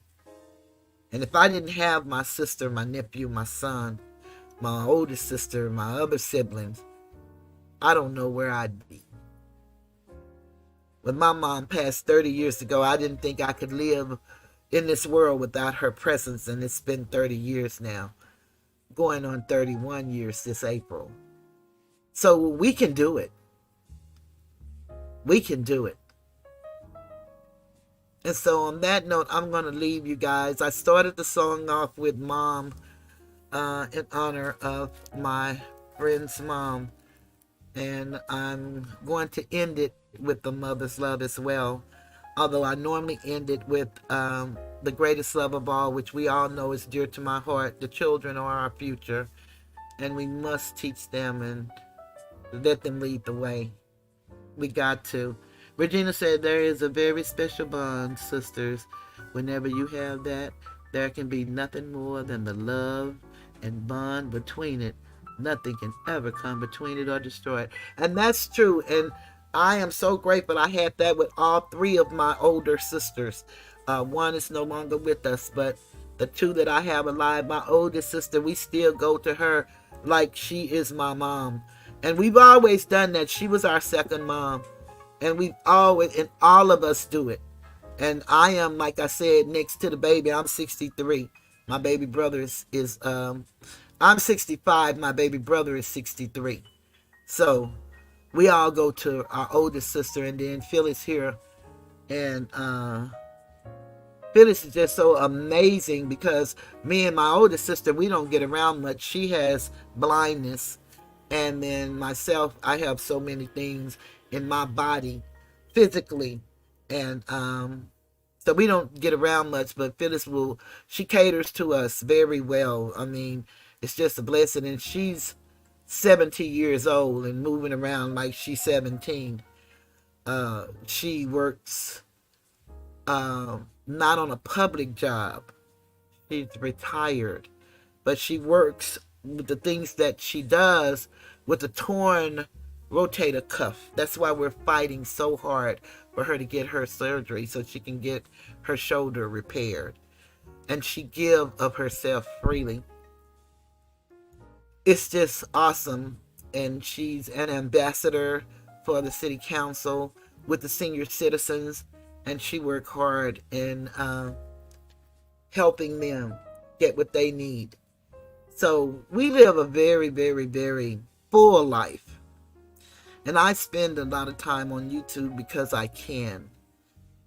A: And if I didn't have my sister, my nephew, my son, my oldest sister, my other siblings, I don't know where I'd be. When my mom passed 30 years ago, I didn't think I could live in this world without her presence, and it's been 30 years now, going on 31 years this April. So we can do it. We can do it. And so on that note, I'm going to leave you guys. I started the song off with Mom, in honor of my friend's mom. And I'm going to end it with the mother's love as well. Although I normally end it with the greatest love of all, which we all know is dear to my heart. The children are our future, and we must teach them and let them lead the way. We got to. Regina said there is a very special bond, sisters. Whenever you have that, there can be nothing more than the love and bond between it. Nothing can ever come between it or destroy it. And that's true. And I am so grateful I had that with all three of my older sisters. One is no longer with us, but the two that I have alive, my oldest sister, we still go to her like she is my mom. And we've always done that. She was our second mom. And we've always, and all of us do it. And I am, like I said, next to the baby. I'm 63. My baby brother is I'm 65. My baby brother is 63. So we all go to our oldest sister, and then Phyllis here. And Phyllis is just so amazing because me and my oldest sister, we don't get around much. She has blindness. And then myself, I have so many things in my body physically. And so we don't get around much, but Phyllis she caters to us very well. I mean, it's just a blessing. And she's 70 years old and moving around like she's 17. She works not on a public job. She's retired, but she works with the things that she does with a torn rotator cuff. That's why we're fighting so hard for her to get her surgery so she can get her shoulder repaired. And she gives of herself freely. It's just awesome. And she's an ambassador for the city council with the senior citizens. And she works hard in helping them get what they need. So we live a very, very, very full life. And I spend a lot of time on YouTube because I can.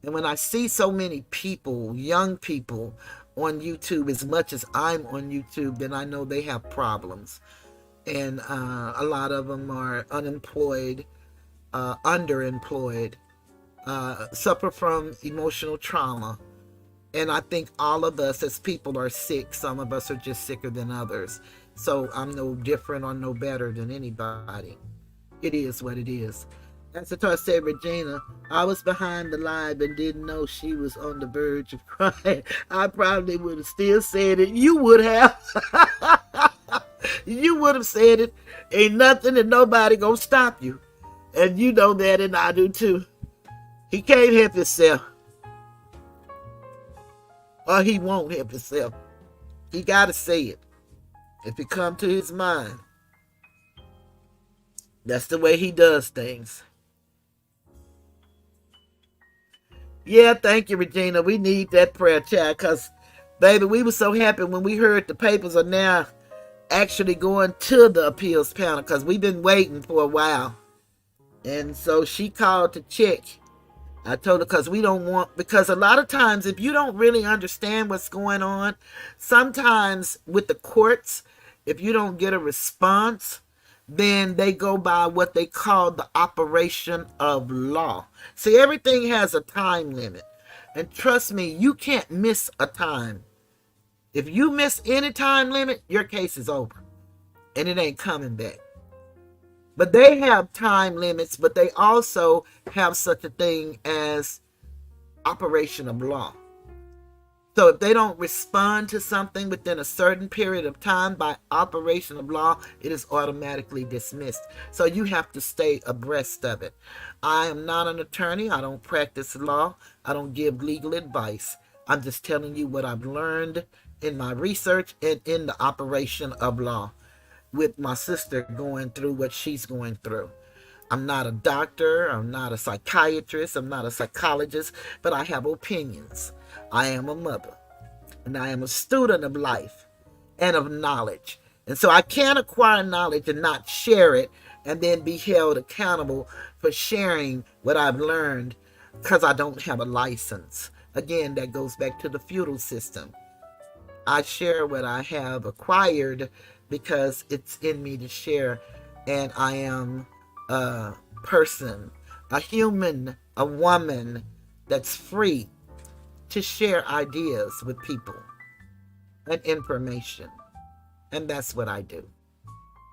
A: And when I see so many people, young people, on YouTube as much as I'm on YouTube, then I know they have problems. And a lot of them are unemployed, underemployed, suffer from emotional trauma. And I think all of us as people are sick. Some of us are just sicker than others. So I'm no different or no better than anybody. It is what it is. As I said, Regina, I was behind the live and didn't know she was on the verge of crying. I probably would have still said it. You would have. You would have said it. Ain't nothing and nobody gonna stop you. And you know that, and I do too. He can't help himself. Or he won't help himself. He gotta say it. If it come to his mind. That's the way he does things. Yeah, thank you, Regina. We need that prayer chat because, baby, we were so happy when we heard the papers are now actually going to the appeals panel because we've been waiting for a while. And so she called to check. I told her because a lot of times if you don't really understand what's going on, sometimes with the courts, if you don't get a response, then they go by what they call the operation of law. See, everything has a time limit. And trust me, you can't miss a time. If you miss any time limit, your case is over. And it ain't coming back. But they have time limits, but they also have such a thing as operation of law. So if they don't respond to something within a certain period of time by operation of law, it is automatically dismissed. So you have to stay abreast of it. I am not an attorney. I don't practice law. I don't give legal advice. I'm just telling you what I've learned in my research and in the operation of law with my sister going through what she's going through. I'm not a doctor. I'm not a psychiatrist. I'm not a psychologist, but I have opinions. I am a mother, and I am a student of life and of knowledge. And so I can't acquire knowledge and not share it and then be held accountable for sharing what I've learned because I don't have a license. Again, that goes back to the feudal system. I share what I have acquired because it's in me to share, and I am a person, a human, a woman that's free to share ideas with people and information. And that's what I do.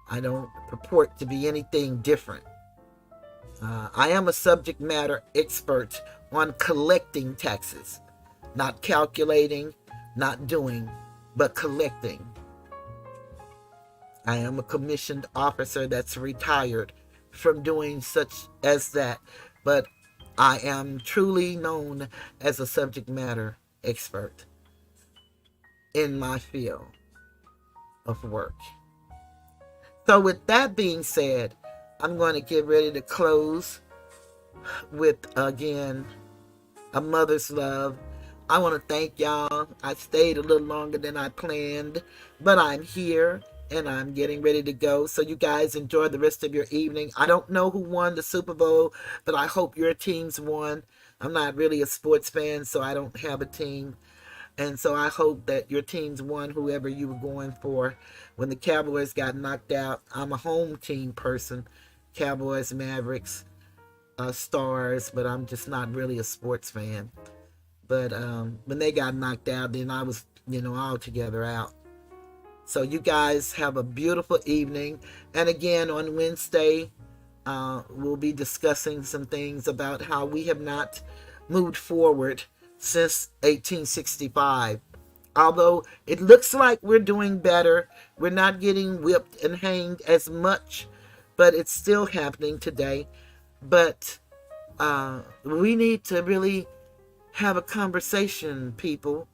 A: I don't purport to be anything different. I am a subject matter expert on collecting taxes, not calculating, not doing, but collecting. I am a commissioned officer that's retired from doing such as that, but I am truly known as a subject matter expert in my field of work. So with that being said, I'm going to get ready to close with, again, a mother's love. I want to thank y'all. I stayed a little longer than I planned, but I'm here and I'm getting ready to go. So you guys enjoy the rest of your evening. I don't know who won the Super Bowl, but I hope your teams won. I'm not really a sports fan, so I don't have a team. And so I hope that your teams won, whoever you were going for. When the Cowboys got knocked out, I'm a home team person. Cowboys, Mavericks, Stars, but I'm just not really a sports fan. But when they got knocked out, then I was, altogether out. So you guys have a beautiful evening. And again, on Wednesday, we'll be discussing some things about how we have not moved forward since 1865. Although it looks like we're doing better, we're not getting whipped and hanged as much, but it's still happening today. But we need to really have a conversation, people,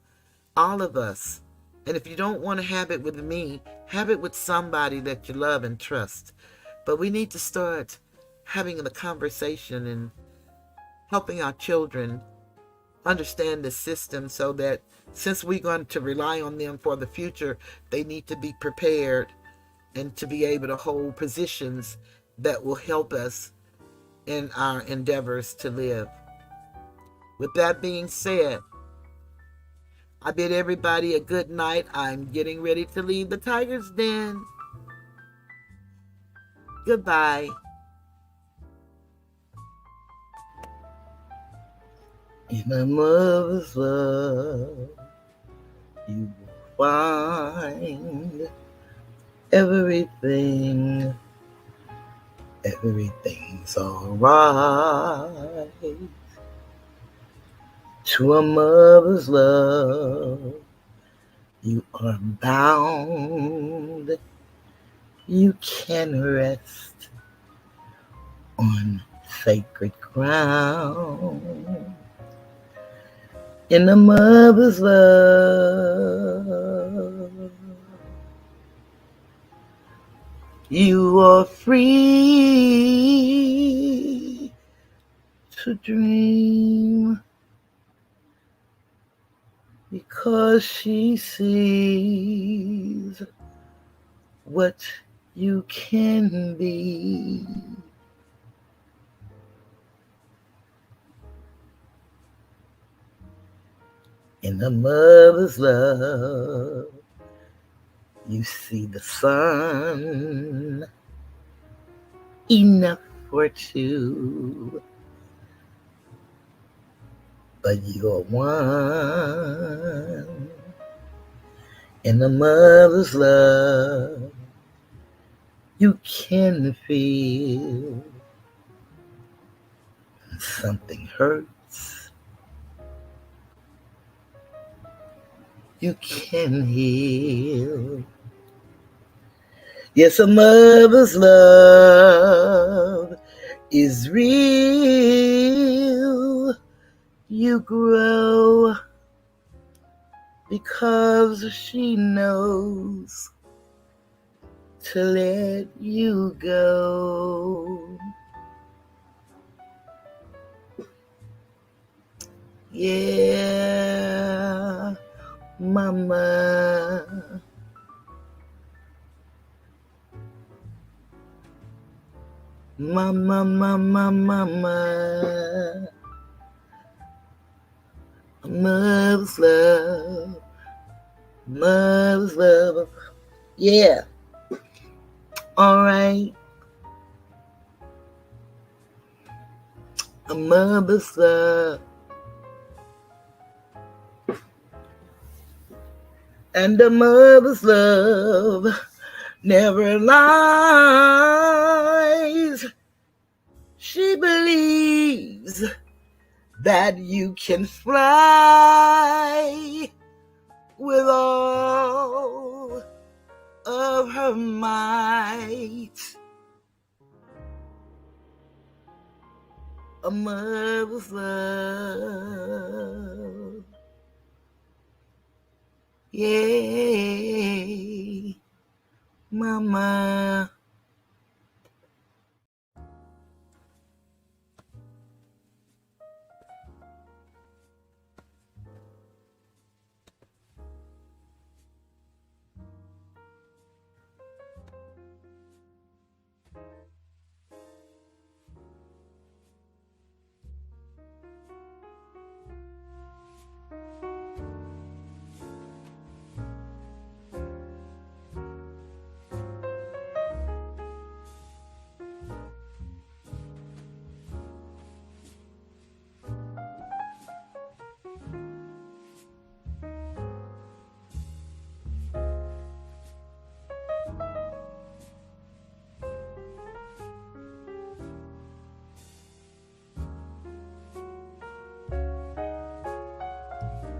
A: all of us. And if you don't want to have it with me, have it with somebody that you love and trust. But we need to start having the conversation and helping our children understand the system, so that since we're going to rely on them for the future, they need to be prepared and to be able to hold positions that will help us in our endeavors to live. With that being said, I bid everybody a good night. I'm getting ready to leave the Tiger's Den. Goodbye. In a mother's love, you will find everything. Everything's alright. To a mother's love, you are bound. You can rest on sacred ground. In a mother's love, you are free to dream, because she sees what you can be. In a mother's love, you see the sun, enough for two, but you're one. In a mother's love, you can feel something hurts. You can heal. Yes, a mother's love is real. You grow because she knows to let you go. Yeah, mama. Mama, mama, mama. Mother's love. Mother's love. Yeah. All right. A mother's love. And a mother's love never lies. She believes that you can fly with all of her might. A mother's love. Yeah.